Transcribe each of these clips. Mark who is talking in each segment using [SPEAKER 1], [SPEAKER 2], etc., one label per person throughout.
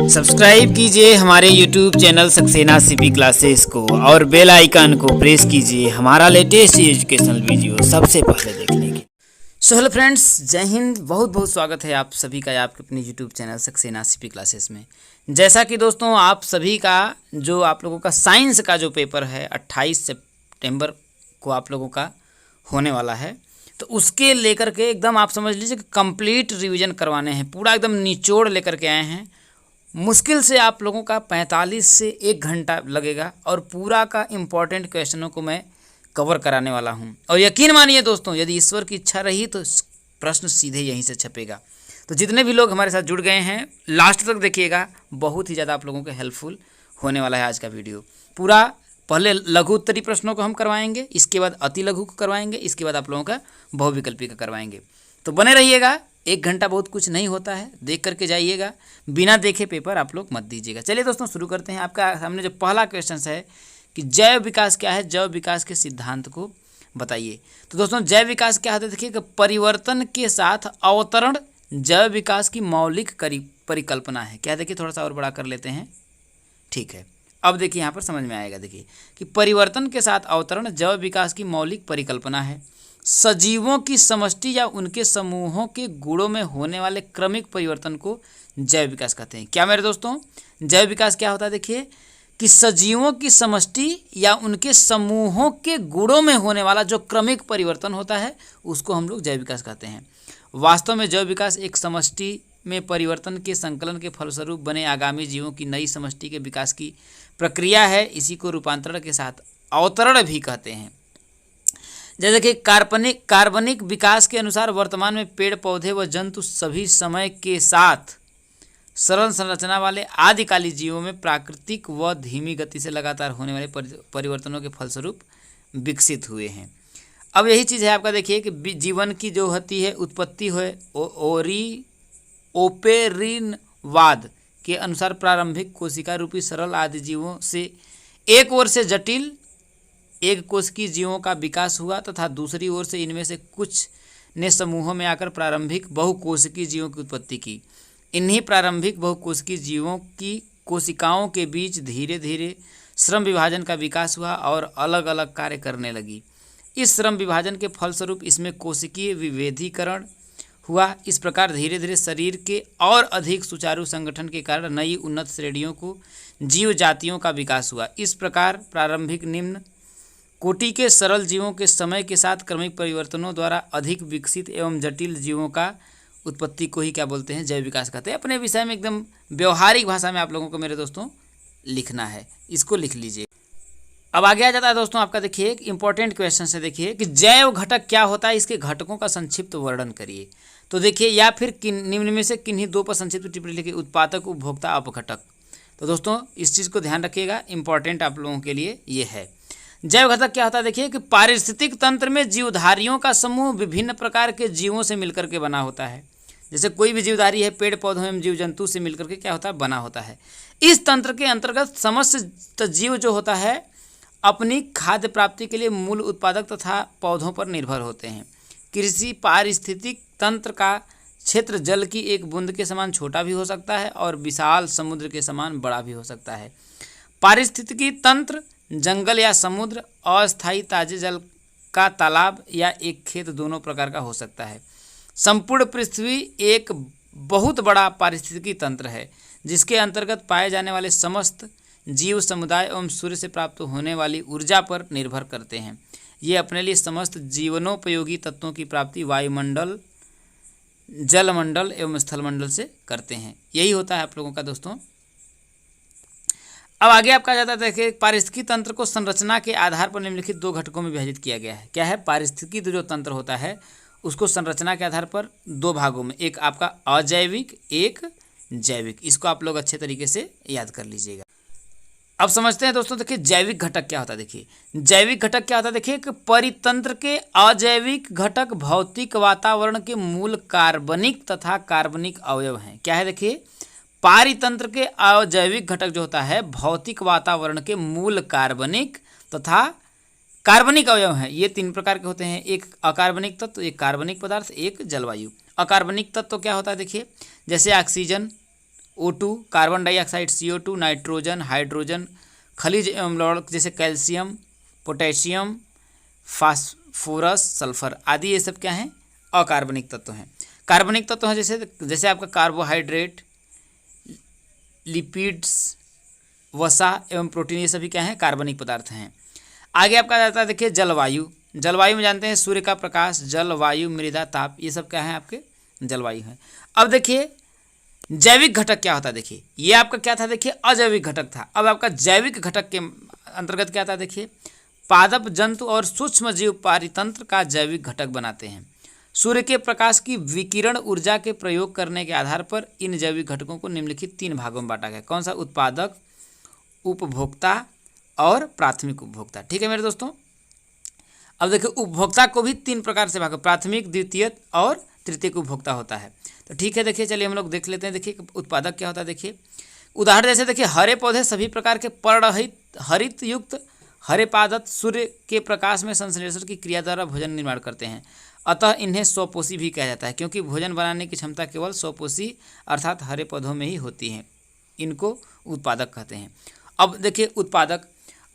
[SPEAKER 1] Subscribe कीजिए हमारे YouTube channel Saxena CP classes को और बेल आइकन को प्रेस कीजिए हमारा लेटेस्ट एजुकेशनल वीडियो सबसे पहले देखने के। सो हेलो फ्रेंड्स, जय हिंद। बहुत बहुत स्वागत है आप सभी का आपके अपने YouTube channel Saxena CP classes में। जैसा कि दोस्तों आप सभी का जो आप लोगों का साइंस का जो पेपर है 28 सितंबर को आप लोगों का होने वाला है, तो उसके लेकर के एकदम आप समझ लीजिए कि कंप्लीट रिवीजन करवाने हैं। पूरा एकदम निचोड़ लेकर के आए हैं। मुश्किल से आप लोगों का 45 से 1 घंटा लगेगा और पूरा का इम्पोर्टेंट क्वेश्चनों को मैं कवर कराने वाला हूं। और यकीन मानिए दोस्तों, यदि ईश्वर की इच्छा रही तो प्रश्न सीधे यहीं से छपेगा। तो जितने भी लोग हमारे साथ जुड़ गए हैं लास्ट तक देखिएगा, बहुत ही ज़्यादा आप लोगों को हेल्पफुल होने वाला है आज का वीडियो। पूरा पहले लघु उत्तरी प्रश्नों को हम करवाएंगे, इसके बाद अति लघु को करवाएंगे, इसके बाद आप लोगों का बहुविकल्पी का करवाएंगे। तो बने रहिएगा। 1 घंटा बहुत कुछ नहीं होता है, देख करके जाइएगा। बिना देखे पेपर आप लोग मत दीजिएगा। चलिए दोस्तों शुरू करते हैं। आपका सामने जो पहला क्वेश्चन है कि जैव विकास क्या है, जैव विकास के सिद्धांत को बताइए। तो दोस्तों जैव विकास क्या होता है, देखिए कि परिवर्तन के साथ अवतरण जैव विकास की मौलिक परिकल्पना है। क्या देखिए, थोड़ा सा और बड़ा कर लेते हैं, ठीक है। अब देखिए यहाँ पर समझ में आएगा। देखिए कि परिवर्तन के साथ अवतरण जैव विकास की मौलिक परिकल्पना है। सजीवों की समष्टि या उनके समूहों के गुणों में होने वाले क्रमिक परिवर्तन को जैव विकास कहते हैं। क्या मेरे दोस्तों, जैव विकास क्या होता है, देखिए कि सजीवों की समष्टि या उनके समूहों के गुणों में होने वाला जो क्रमिक परिवर्तन होता है उसको हम लोग जैव विकास कहते हैं। वास्तव में जैव विकास एक समष्टि में परिवर्तन के संकलन के फलस्वरूप बने आगामी जीवों की नई समष्टि के विकास की प्रक्रिया है। इसी को रूपांतरण के साथ अवतरण भी कहते हैं। जैसे कि कार्बनिक विकास के अनुसार वर्तमान में पेड़ पौधे व जंतु सभी समय के साथ सरल संरचना वाले आदिकालीन जीवों में प्राकृतिक व धीमी गति से लगातार होने वाले परिवर्तनों के फलस्वरूप विकसित हुए हैं। अब यही चीज़ है आपका, देखिए कि जीवन की जो होती है उत्पत्ति है ओपेरिनवाद के अनुसार प्रारंभिक कोशिका रूपी सरल आदि जीवों से एक ओर से जटिल एक कोशिकीय जीवों का विकास हुआ तथा दूसरी ओर से इनमें से कुछ ने समूहों में आकर प्रारंभिक बहुकोशिकीय जीवों की उत्पत्ति की। इन्हीं प्रारंभिक बहुकोशिकीय जीवों की कोशिकाओं के बीच धीरे धीरे श्रम विभाजन का विकास हुआ और अलग अलग कार्य करने लगी। इस श्रम विभाजन के फलस्वरूप इसमें कोशिकीय विभेदीकरण हुआ। इस प्रकार धीरे धीरे शरीर के और अधिक सुचारू संगठन के कारण नई उन्नत श्रेणियों को जीव जातियों का विकास हुआ। इस प्रकार प्रारंभिक निम्न कोटि के सरल जीवों के समय के साथ क्रमिक परिवर्तनों द्वारा अधिक विकसित एवं जटिल जीवों का उत्पत्ति को ही क्या बोलते हैं, जैव विकास कहते हैं। अपने विषय में एकदम व्यवहारिक भाषा में आप लोगों को मेरे दोस्तों लिखना है, इसको लिख लीजिए। अब आगे आ जाता है दोस्तों आपका, देखिए एक इंपॉर्टेंट क्वेश्चन से, देखिए कि जैव घटक क्या होता है, इसके घटकों का संक्षिप्त वर्णन करिए। तो देखिए या फिर निम्न में से किन्हीं दो पर संक्षिप्त टिप्पणी लिखिए। उत्पादक, उपभोक्ता, अपघटक। तो दोस्तों इस चीज़ को ध्यान रखिएगा, इंपॉर्टेंट आप लोगों के लिए ये है। जैव घटक क्या होता है, देखिए कि पारिस्थितिक तंत्र में जीवधारियों का समूह विभिन्न प्रकार के जीवों से मिलकर के बना होता है। जैसे कोई भी जीवधारी है, पेड़ पौधों एवं जीव जंतु से मिलकर के क्या होता है, बना होता है। इस तंत्र के अंतर्गत समस्त जीव जो होता है अपनी खाद्य प्राप्ति के लिए मूल उत्पादक तथा पौधों पर निर्भर होते हैं। कृषि पारिस्थितिक तंत्र का क्षेत्र जल की एक बूंद के समान छोटा भी हो सकता है और विशाल समुद्र के समान बड़ा भी हो सकता है। पारिस्थितिकी तंत्र जंगल या समुद्र, अस्थायी ताजे जल का तालाब या एक खेत दोनों प्रकार का हो सकता है। संपूर्ण पृथ्वी एक बहुत बड़ा पारिस्थितिकी तंत्र है जिसके अंतर्गत पाए जाने वाले समस्त जीव समुदाय एवं सूर्य से प्राप्त होने वाली ऊर्जा पर निर्भर करते हैं। ये अपने लिए समस्त जीवनोपयोगी तत्वों की प्राप्ति वायुमंडल, जलमंडल एवं स्थलमंडल से करते हैं। यही होता है आप लोगों का दोस्तों। अब आगे आपका जाता है, देखिए पारिस्थितिकी तंत्र को संरचना के आधार पर निम्नलिखित 2 घटकों में विभाजित किया गया है। क्या है, पारिस्थितिकी जो तंत्र होता है उसको संरचना के आधार पर 2 भागों में, एक आपका अजैविक, एक जैविक। इसको आप लोग अच्छे तरीके से याद कर लीजिएगा। अब समझते हैं दोस्तों, देखिए जैविक घटक क्या होता है। देखिए जैविक घटक क्या होता है, देखिए कि परितंत्र के अजैविक घटक भौतिक वातावरण के मूल कार्बनिक तथा कार्बनिक अवयव हैं। क्या है, देखिए पारितंत्र के अजैविक घटक जो होता है भौतिक वातावरण के मूल कार्बनिक तथा कार्बनिक अवयव हैं। ये 3 प्रकार के होते हैं, एक अकार्बनिक तत्व, एक कार्बनिक पदार्थ, एक जलवायु। अकार्बनिक तत्व क्या होता है, देखिए जैसे oxygen, O2, carbon dioxide CO2, nitrogen, hydrogen, खनिज एवं लवण जैसे कैल्शियम, पोटेशियम, फास्फोरस, सल्फर आदि, ये सब क्या हैं? अकार्बनिक तत्व हैं। कार्बनिक तत्व हैं जैसे जैसे आपका कार्बोहाइड्रेट, लिपिड्स, वसा एवं प्रोटीन, ये सभी क्या हैं? कार्बनिक पदार्थ हैं। आगे आपका जाता है देखिए जलवायु। जलवायु में जानते हैं सूर्य का प्रकाश, जल, वायु, मृदा, ताप, ये सब क्या है? आपके जलवायु है। अब देखिए जैविक घटक क्या होता है। देखिए ये आपका क्या था? देखिए अजैविक घटक था। अब आपका जैविक घटक के अंतर्गत क्या था? देखिए पादप जंतु और सूक्ष्म जीव पारितंत्र का जैविक घटक बनाते हैं। सूर्य के प्रकाश की विकिरण ऊर्जा के प्रयोग करने के आधार पर इन जैविक घटकों को निम्नलिखित 3 भागों में बांटा गया। कौन सा? उत्पादक, उपभोक्ता और प्राथमिक उपभोक्ता। ठीक है मेरे दोस्तों। अब देखिए उपभोक्ता को भी 3 प्रकार से भाग, प्राथमिक, द्वितीयक और तृतीयक उपभोक्ता होता है। तो ठीक है, देखिए चलिए हम लोग देख लेते हैं। देखिए उत्पादक क्या होता है। देखिए उदाहरण जैसे देखिए हरे पौधे सभी प्रकार के पर्णरहित हरित युक्त हरे पादप सूर्य के प्रकाश में संश्लेषण की क्रिया द्वारा भोजन निर्माण करते हैं। अतः इन्हें स्वपोषी भी कहा जाता है, क्योंकि भोजन बनाने की क्षमता केवल स्वपोषी अर्थात हरे पौधों में ही होती है। इनको उत्पादक कहते हैं। अब देखिए उत्पादक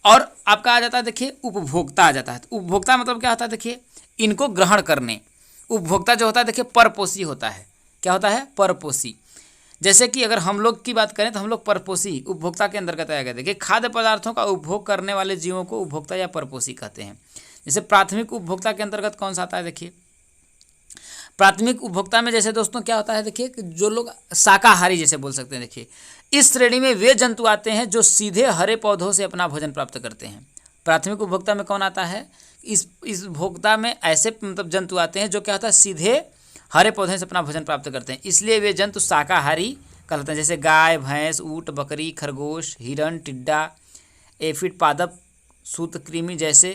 [SPEAKER 1] और आपका आ जाता है देखिए उपभोक्ता आ जाता है। तो उपभोक्ता मतलब क्या होता है? देखिए इनको ग्रहण करने। उपभोक्ता जो होता है देखिए परपोषी होता है। क्या होता है? परपोषी। जैसे कि अगर हम लोग की बात करें तो हम लोग परपोषी उपभोक्ता के अंतर्गत आएगा। देखिए खाद्य पदार्थों का उपभोग करने वाले जीवों को उपभोक्ता या परपोषी कहते हैं। जैसे प्राथमिक उपभोक्ता के अंतर्गत कौन सा आता है? देखिए प्राथमिक उपभोक्ता में जैसे दोस्तों क्या होता है? देखिए कि जो लोग शाकाहारी जैसे बोल सकते हैं। देखिए इस श्रेणी में वे जंतु आते हैं जो सीधे हरे पौधों से अपना भोजन प्राप्त करते हैं। प्राथमिक उपभोक्ता में कौन आता है? इस उपभोक्ता में ऐसे मतलब जंतु आते हैं जो क्या होता है? सीधे हरे पौधे से अपना भोजन प्राप्त करते हैं, इसलिए वे जंतु शाकाहारी कहलाते हैं। जैसे गाय, भैंस, ऊँट, बकरी, खरगोश, हिरण, टिड्डा, एफिड, पादप, सूत्रकृमि जैसे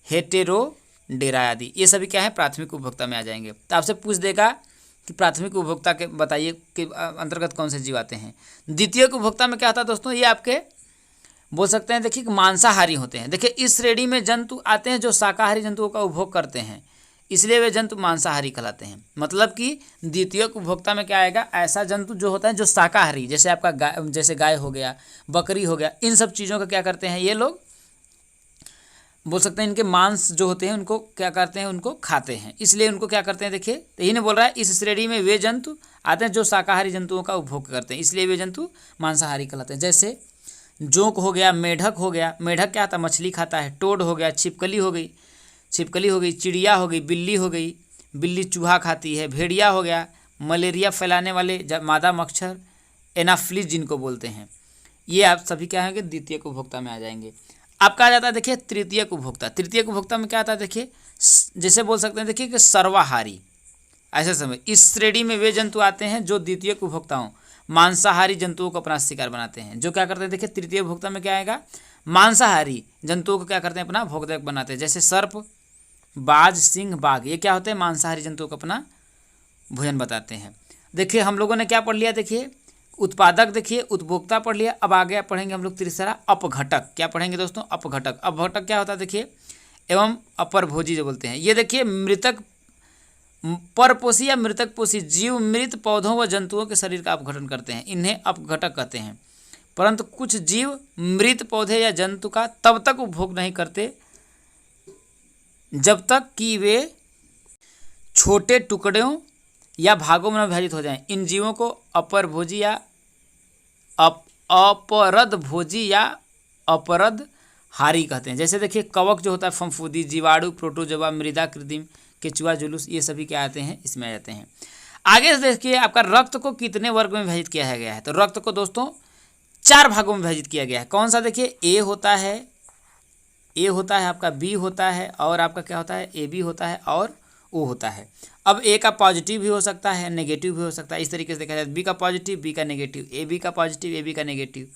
[SPEAKER 1] हेटेरोडेरा आदि, ये सभी क्या है? प्राथमिक उपभोक्ता में आ जाएंगे। तो आपसे पूछ देगा कि प्राथमिक उपभोक्ता के बताइए के अंतर्गत कौन से जीव आते हैं। द्वितीयक उपभोक्ता में क्या आता है दोस्तों? ये आपके बोल सकते हैं देखिए मांसाहारी होते हैं। देखिए इस श्रेणी में जंतु आते हैं जो शाकाहारी जंतुओं का उपभोग करते हैं, इसलिए वे जंतु मांसाहारी कहलाते हैं। मतलब कि द्वितीयक उपभोक्ता में क्या आएगा? ऐसा जंतु जो होता है जो शाकाहारी, जैसे आपका जैसे गाय हो गया, बकरी हो गया, इन सब चीज़ों का क्या करते हैं? ये लोग बोल सकते हैं इनके मांस जो होते हैं उनको क्या करते हैं? उनको खाते हैं, इसलिए उनको क्या करते हैं? देखिए तो यही ने बोल रहा है इस श्रेणी में वे जंतु आते हैं जो शाकाहारी जंतुओं का उपभोग करते हैं, इसलिए वे जंतु मांसाहारी कहलाते हैं। जैसे जोंक हो गया, मेढक हो गया। मेढक क्या आता है? मछली खाता है। टोड हो गया, छिपकली हो गई, चिड़िया हो गई, बिल्ली हो गई, बिल्ली चूहा खाती है। भेड़िया हो गया, मलेरिया फैलाने वाले मादा मच्छर, एनाफ्लिस जिनको बोलते हैं। ये आप सभी क्या होंगे? द्वितीयक उपभोक्ता में आ जाएंगे। आपका आ जाता है देखिए तृतीयक उपभोक्ता। तृतीयक उपभोक्ता में क्या आता है? देखिए जैसे बोल सकते हैं देखिए कि सर्वाहारी, ऐसे समय इस श्रेणी में वे जंतु आते हैं जो द्वितीयक उपभोक्ताओं मांसाहारी जंतुओं को अपना शिकार बनाते हैं। जो क्या करते हैं? देखिए तृतीय उपभोक्ता में क्या आएगा? मांसाहारी जंतुओं को क्या करते हैं? अपना भोजक बनाते हैं। जैसे सर्प, बाज, सिंह, बाघ, ये क्या होते हैं? मांसाहारी जंतुओं को अपना भोजन बताते हैं। देखिए हम लोगों ने क्या पढ़ लिया? देखिए उत्पादक, देखिए उपभोक्ता पढ़ लिया। अब आगे पढ़ेंगे हम लोग तीसरा अपघटक। क्या पढ़ेंगे दोस्तों? अपघटक। अपघटक क्या होता है? देखिए एवं अपरभोजी जो बोलते हैं। ये देखिए मृतक परपोषी या मृतक पोषी जीव मृत पौधों व जंतुओं के शरीर का अपघटन करते हैं, इन्हें अपघटक कहते हैं। परंतु कुछ जीव मृत पौधे या जंतु का तब तक उपभोग नहीं करते जब तक कि वे छोटे टुकड़ों या भागों में विभाजित हो जाएं। इन जीवों को अपरभोजी या अपरदभोजी या अपरदहारी कहते हैं। जैसे देखिए कवक जो होता है, फफूंदी, जीवाणु, प्रोटोजोआ, मृदा, कृत्रिम, केचुआ, जुलूस, ये सभी क्या आते हैं? इसमें आ जाते हैं। आगे देखिए आपका रक्त को कितने वर्ग में विभाजित किया गया है? तो रक्त को दोस्तों 4 भागों में विभाजित किया गया है। कौन सा? देखिए ए होता है आपका, बी होता है, और आपका क्या होता है? ए बी होता है, और ओ होता है। अब ए का पॉजिटिव भी हो सकता है, नेगेटिव भी हो सकता है। इस तरीके से देखा जाए, बी का पॉजिटिव, बी का नेगेटिव, ए बी का पॉजिटिव, ए बी का नेगेटिव,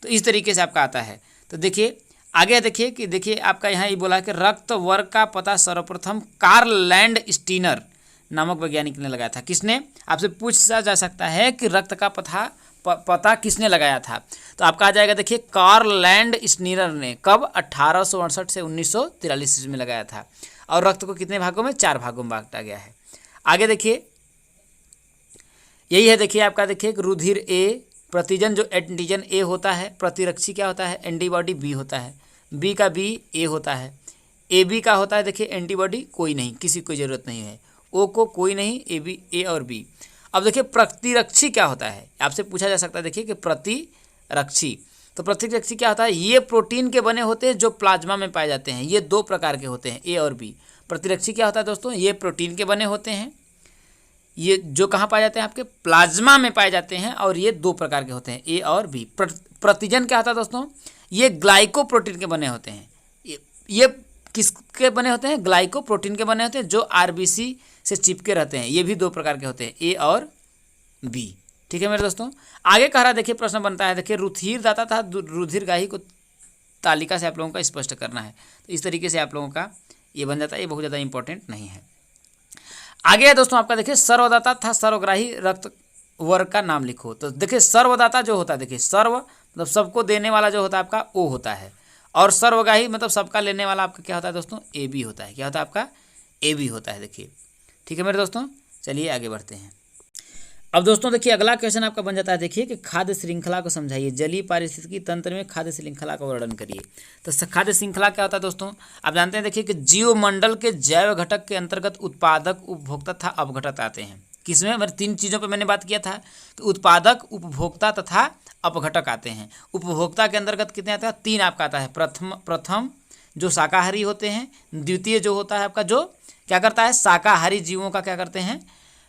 [SPEAKER 1] तो इस तरीके से आपका आता है। तो देखिए आगे देखिए कि देखिए आपका यहाँ ये बोला है कि रक्त वर्ग का पता सर्वप्रथम कार्ल लैंडस्टीनर नामक वैज्ञानिक ने लगाया था। किसने? आपसे पूछा जा सकता है कि रक्त का पता किसने लगाया था? तो आपका आ जाएगा देखिए कार्ल लैंडस्टीनर ने। कब? 1868 से 1943 में लगाया था। और रक्त को कितने भागों में? 4 भागों में बांटा गया है। आगे देखिए यही है देखिए आपका, देखिए रुधिर ए, प्रतिजन जो एंटीजन ए होता है, प्रतिरक्षी क्या होता है, एंटीबॉडी बी होता है, बी का बी ए होता है, ए बी का होता है देखिए एंटीबॉडी कोई नहीं, किसी को ज़रूरत नहीं है, ओ को कोई नहीं, ए बी, ए और बी। अब देखिए प्रतिरक्षी क्या होता है, आपसे पूछा जा सकता है देखिए कि प्रतिरक्षी, तो प्रतिरक्षी क्या होता है, ये प्रोटीन के बने होते हैं जो प्लाज्मा में पाए जाते हैं, ये दो प्रकार के होते हैं, ए और बी। प्रतिरक्षी क्या होता है दोस्तों, ये प्रोटीन के बने होते हैं, ये जो कहाँ पाए जाते हैं, आपके प्लाज्मा में पाए जाते हैं, और ये दो प्रकार के होते हैं, ए और बी। प्रतिजन क्या होता है दोस्तों, ये ग्लाइकोप्रोटीन के बने होते हैं, ये किसके बने होते हैं, ग्लाइकोप्रोटीन के बने होते हैं जो आरबीसी से चिपके रहते हैं, ये भी दो प्रकार के होते हैं, ए और बी। ठीक है मेरे दोस्तों, आगे कह रहा देखिए प्रश्न बनता है, देखिए रुधिर दाता था रुधिरगाही को तालिका से आप लोगों का स्पष्ट करना है। तो इस तरीके से आप लोगों का ये बन जाता है, ये बहुत ज़्यादा इंपॉर्टेंट नहीं है। आगे है दोस्तों आपका, देखिए सर्वदाता था सर्वग्राही रक्त वर्ग का नाम लिखो। तो देखिए सर्वदाता जो होता है, देखिए सर्व मतलब सबको देने वाला जो होता है आपका ओ होता है, और सर्वग्राही मतलब सबका लेने वाला आपका क्या होता है दोस्तों, ए बी होता है। क्या होता है आपका, ए बी होता है। देखिए ठीक है मेरे दोस्तों, चलिए आगे बढ़ते हैं। अब दोस्तों देखिए अगला क्वेश्चन आपका बन जाता है, देखिए कि खाद्य श्रृंखला को समझाइए, जलीय पारिस्थितिकी तंत्र में खाद्य श्रृंखला का वर्णन करिए। तो खाद्य श्रृंखला क्या होता है दोस्तों, आप जानते हैं देखिए कि जीवमंडल के जैव घटक के अंतर्गत उत्पादक, उपभोक्ता तथा अपघटक आते हैं। किसमें, मेरे तीन चीज़ों पर मैंने बात किया था कि उत्पादक, उपभोक्ता तथा अपघटक आते हैं। उपभोक्ता के अंतर्गत कितने आते हैं, तीन आपका आता है। प्रथम जो शाकाहारी होते हैं, द्वितीय जो होता है आपका जो क्या करता है, शाकाहारी जीवों का क्या करते हैं,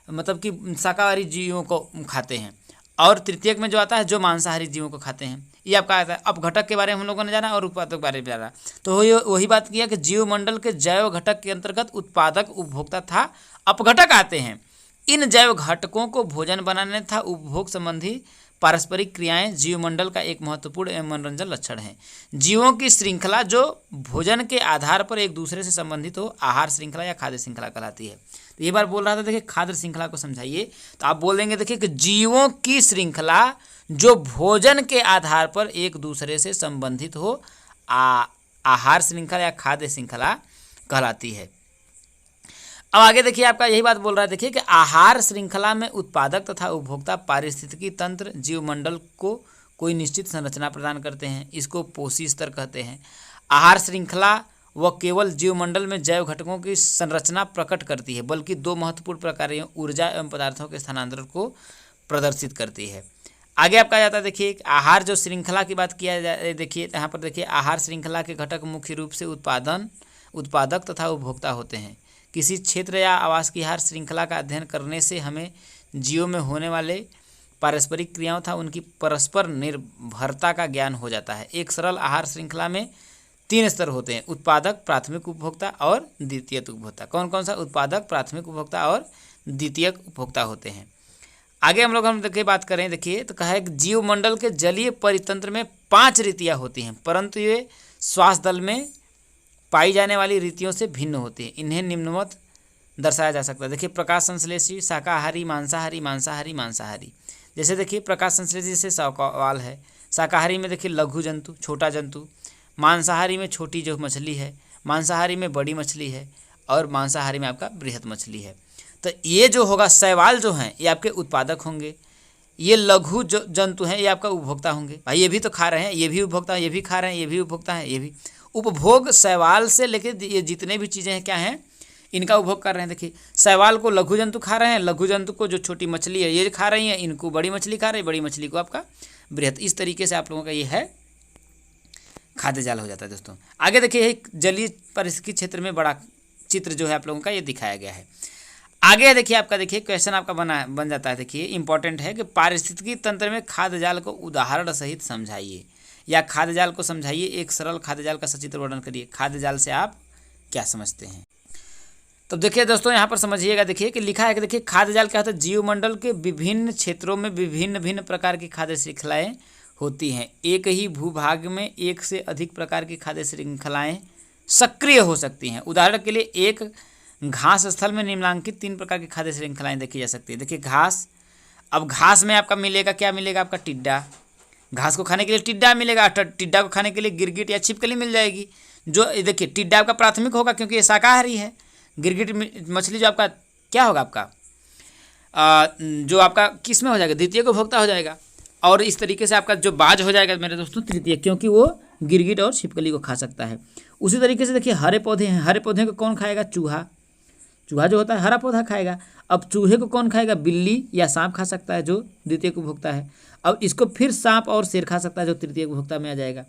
[SPEAKER 1] मतलब कि शाकाहारी जीवों को खाते हैं, और तृतीयक में जो आता है जो मांसाहारी जीवों को खाते हैं। ये आपका आता है। अपघटक के बारे में हम लोगों ने जाना और उत्पादक के बारे में जाना, तो वही बात किया कि जीवमंडल के जैव घटक के अंतर्गत उत्पादक, उपभोक्ता तथा अपघटक आते हैं। इन जैव घटकों को भोजन बनाने तथा उपभोग संबंधी पारस्परिक क्रियाएं जीवमंडल का एक महत्वपूर्ण एवं मनोरंजन लक्षण है। जीवों की श्रृंखला जो भोजन के आधार पर एक दूसरे से संबंधित हो, आहार श्रृंखला या खाद्य श्रृंखला कहलाती है। तो ये बार बोल रहा था देखिए खाद्य श्रृंखला को समझाइए, तो आप बोलेंगे देखिए कि जीवों की श्रृंखला जो भोजन के आधार पर एक दूसरे से संबंधित हो, आहार श्रृंखला या खाद्य श्रृंखला कहलाती है। अब आगे देखिए आपका यही बात बोल रहा है, देखिए कि आहार श्रृंखला में उत्पादक तथा उपभोक्ता पारिस्थितिकी तंत्र जीवमंडल को कोई निश्चित संरचना प्रदान करते हैं, इसको पोषी स्तर कहते हैं। आहार श्रृंखला वह केवल जीवमंडल में जैव घटकों की संरचना प्रकट करती है, बल्कि दो महत्वपूर्ण प्रकारों ऊर्जा एवं पदार्थों के स्थानांतरण को प्रदर्शित करती है। आगे आपका जाता है देखिए आहार जो श्रृंखला की बात किया जाए, देखिए यहाँ पर देखिए आहार श्रृंखला के घटक मुख्य रूप से उत्पादक तथा उपभोक्ता होते हैं। किसी क्षेत्र या आवास की आहार श्रृंखला का अध्ययन करने से हमें जीवों में होने वाले पारस्परिक क्रियाओं तथा उनकी परस्पर निर्भरता का ज्ञान हो जाता है। एक सरल आहार श्रृंखला में तीन स्तर होते हैं, उत्पादक, प्राथमिक उपभोक्ता और द्वितीयक उपभोक्ता। कौन कौन सा, उत्पादक, प्राथमिक उपभोक्ता और द्वितीयक उपभोक्ता होते हैं। आगे हम देखिए बात करें, देखिए तो कहा है कि जीवमंडल के जलीय परितंत्र में 5 रीतियाँ होती हैं, परंतु ये श्वास दल में पाई जाने वाली रीतियों से भिन्न होती है। इन्हें निम्नवत दर्शाया जा सकता है। देखिए प्रकाश संश्लेषी, शाकाहारी, मांसाहारी, मांसाहारी, मांसाहारी। जैसे देखिए प्रकाश संश्लेषी जैसे सवाल है, शाकाहारी में देखिए लघु जंतु, छोटा जंतु, मांसाहारी में छोटी जो मछली है, मांसाहारी में बड़ी मछली है, और मांसाहारी में आपका बृहत मछली है। तो ये जो होगा शैवाल जो हैं ये आपके उत्पादक होंगे, ये लघु जो जंतु हैं ये आपका उपभोक्ता होंगे। भाई ये भी तो खा रहे हैं, ये भी उपभोक्ता, ये भी खा रहे हैं, ये भी उपभोक्ता है, ये भी उपभोग। शैवाल से लेके ये जितने भी चीज़ें हैं क्या हैं, इनका उपभोग कर रहे हैं। देखिए शैवाल को लघु जंतु खा रहे हैं, लघु जंतु को जो छोटी मछली है ये खा रही है, इनको बड़ी मछली खा रही है, बड़ी मछली को आपका बृहत। इस तरीके से आप लोगों का ये है खाद्य जाल हो जाता है दोस्तों। आगे देखिए जलीय पारिस्थितिकी क्षेत्र में बड़ा चित्र जो है आप लोगों का ये दिखाया गया है। आगे देखिए आपका, देखिए क्वेश्चन आपका बन जाता है, देखिए इंपॉर्टेंट है कि पारिस्थितिकी तंत्र में खाद्य जाल को उदाहरण सहित समझाइए या खाद्य जाल को समझाइए। एक सरल खाद्य जाल का सचित्र वर्णन करिए। खाद्य जाल से आप क्या समझते हैं? तो देखिए दोस्तों यहाँ पर समझिएगा, देखिए कि लिखा है कि देखिए खाद्य जाल क्या होता है, जीवमंडल के विभिन्न क्षेत्रों में विभिन्न प्रकार की खाद्य श्रृंखलाएँ होती हैं। एक ही भूभाग में एक से अधिक प्रकार की खाद्य श्रृंखलाएँ सक्रिय हो सकती हैं। उदाहरण के लिए एक घास स्थल में निम्नलिखित 3 प्रकार की खाद्य श्रृंखलाएँ देखी जा सकती है। देखिए घास, अब घास में आपका मिलेगा क्या, मिलेगा आपका टिड्डा। घास को खाने के लिए टिड्डा मिलेगा, टिड्डा को खाने के लिए गिरगिट या छिपकली मिल जाएगी। जो देखिए टिड्डा आपका प्राथमिक होगा क्योंकि ये शाकाहारी है। गिरगिट मछली जो आपका क्या होगा आपका जो आपका किस में हो जाएगा, द्वितीय को उपभोक्ता हो जाएगा। और इस तरीके से आपका जो बाज हो जाएगा मेरे दोस्तों तृतीय, क्योंकि वो गिरगिट और छिपकली को खा सकता है। उसी तरीके से देखिए हरे पौधे हैं, हरे पौधे को कौन खाएगा, चूहा। चूहा जो होता है हरा पौधा खाएगा। अब चूहे को कौन खाएगा, बिल्ली या सांप खा सकता है, जो द्वितीय को उपभोक्ता है। अब इसको फिर सांप और शेर खा सकता है, जो तृतीय को उपभोक्ता में आ जाएगा।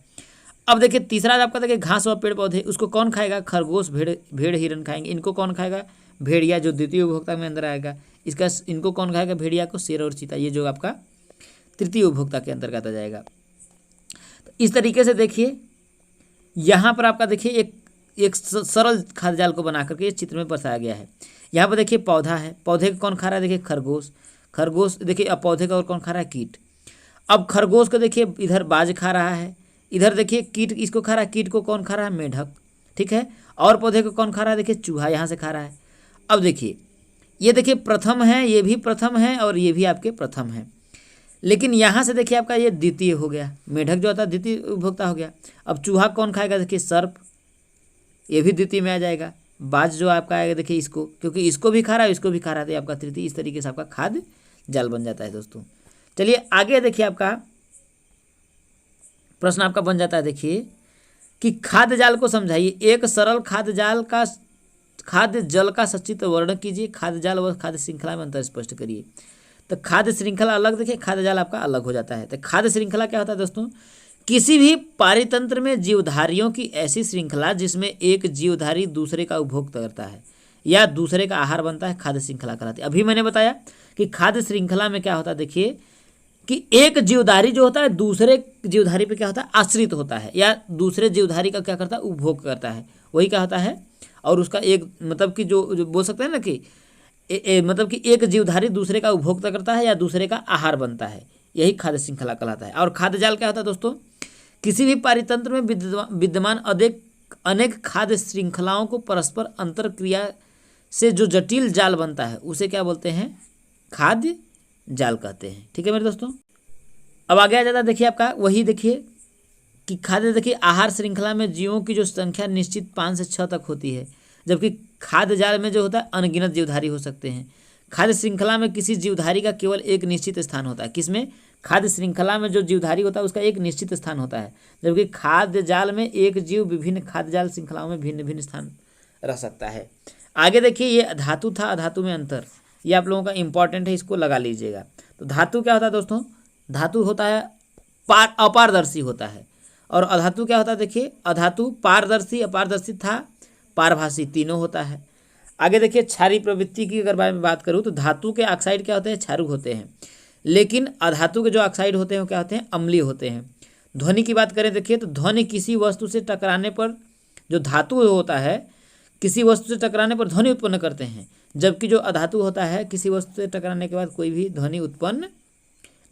[SPEAKER 1] अब देखिए तीसरा आपका देखिए घास और पेड़ पौधे, उसको कौन खाएगा, खरगोश, भेड़ हिरन खाएंगे। इनको कौन खाएगा, भेड़िया, जो द्वितीय उपभोक्ता में अंदर आएगा। इनको कौन खाएगा, भेड़िया को, शेर और चीता, ये जो आपका तृतीय उपभोक्ता के अंतर्गत आ जाएगा। तो इस तरीके से देखिए यहाँ पर आपका देखिए एक सरल खाद्य जाल को बना करके इस चित्र में दर्शाया गया है। यहाँ पर देखिए पौधा है, पौधे को कौन खा रहा है, देखिए खरगोश देखिए। अब पौधे का और कौन खा रहा है, कीट। अब खरगोश को देखिए इधर बाज खा रहा है, इधर देखिए कीट इसको खा रहा है, कीट को कौन खा रहा है, मेढक, ठीक है। और पौधे को कौन खा रहा है, देखिए चूहा यहाँ से खा रहा है। अब देखिए ये देखिए प्रथम है, ये भी प्रथम है और ये भी आपके प्रथम है, लेकिन यहाँ से देखिए आपका ये द्वितीय हो गया, मेढक जो होता है द्वितीय उपभोक्ता हो गया। अब चूहा कौन खाएगा, देखिए सर्प, ये भी द्वितीय में आ जाएगा। बाज जो आपका आएगा देखिए इसको, क्योंकि इसको भी खा रहा है इसको भी खा रहा है, आपका तृतीय। इस तरीके से आपका खाद्य जाल बन जाता है दोस्तों। चलिए आगे देखिए आपका प्रश्न आपका बन जाता है, देखिए कि खाद्य जाल को समझाइए। एक सरल खाद्य जल का सचित्र वर्णन कीजिए। खाद्य जाल व खाद्य श्रृंखला में अंतर स्पष्ट करिए। तो खाद्य श्रृंखला अलग देखिए, खाद्य जाल आपका अलग हो जाता है। तो खाद्य श्रृंखला क्या होता है दोस्तों, किसी भी पारितंत्र में जीवधारियों की ऐसी श्रृंखला जिसमें एक जीवधारी दूसरे का उपभोग करता है या दूसरे का आहार बनता है, खाद्य श्रृंखला कहलाती है। अभी मैंने बताया कि खाद्य श्रृंखला में क्या होता है, देखिए कि एक जीवधारी जो होता है दूसरे जीवधारी पे क्या होता है, आश्रित होता है, या दूसरे जीवधारी का क्या करता है, उपभोग करता है, वही क्या होता है। और उसका एक मतलब कि जो बोल सकते हैं ना कि मतलब कि एक जीवधारी दूसरे का उपभोक्ता करता है या दूसरे का आहार बनता है, यही खाद्य श्रृंखला कहलाता है। और खाद्य जाल क्या होता है दोस्तों, किसी भी पारितंत्र में विद्यमान अनेक खाद्य श्रृंखलाओं को परस्पर अंतर क्रिया से जो जटिल जाल बनता है उसे क्या बोलते हैं, खाद्य जाल कहते हैं। ठीक है मेरे दोस्तों। अब आगे आ जाता है देखिए आपका वही, देखिए कि खाद्य देखिए आहार श्रृंखला में जीवों की जो संख्या निश्चित 5 से 6 तक होती है, जबकि खाद्य जाल में जो होता है अनगिनत जीवधारी हो सकते हैं। खाद्य श्रृंखला में किसी जीवधारी का केवल एक निश्चित स्थान होता है। किसमें, खाद्य श्रृंखला में जो जीवधारी होता है उसका एक निश्चित स्थान होता है, जबकि खाद्य जाल में एक जीव विभिन्न खाद्य जाल श्रृंखलाओं में भिन्न भिन्न स्थान रह सकता है। आगे देखिए ये धातु था, अधातु में अंतर, ये आप लोगों का इंपॉर्टेंट है, इसको लगा लीजिएगा। तो धातु क्या होता है दोस्तों, धातु होता है अपारदर्शी होता है, और अधातु क्या होता है, देखिए अधातु पारदर्शी, अपारदर्शी था, पारभासी, तीनों होता है। आगे देखिए क्षारीय प्रवृत्ति की अगर बारे में बात करूँ तो धातु के ऑक्साइड क्या होते हैं, क्षारु होते हैं, लेकिन अधातु के जो ऑक्साइड होते हैं वो क्या होते हैं, अम्लीय होते हैं। ध्वनि की बात करें देखिए तो ध्वनि किसी वस्तु से टकराने पर, जो धातु होता है किसी वस्तु से टकराने पर ध्वनि उत्पन्न करते हैं, जबकि जो अधातु होता है किसी वस्तु से टकराने के बाद कोई भी ध्वनि उत्पन्न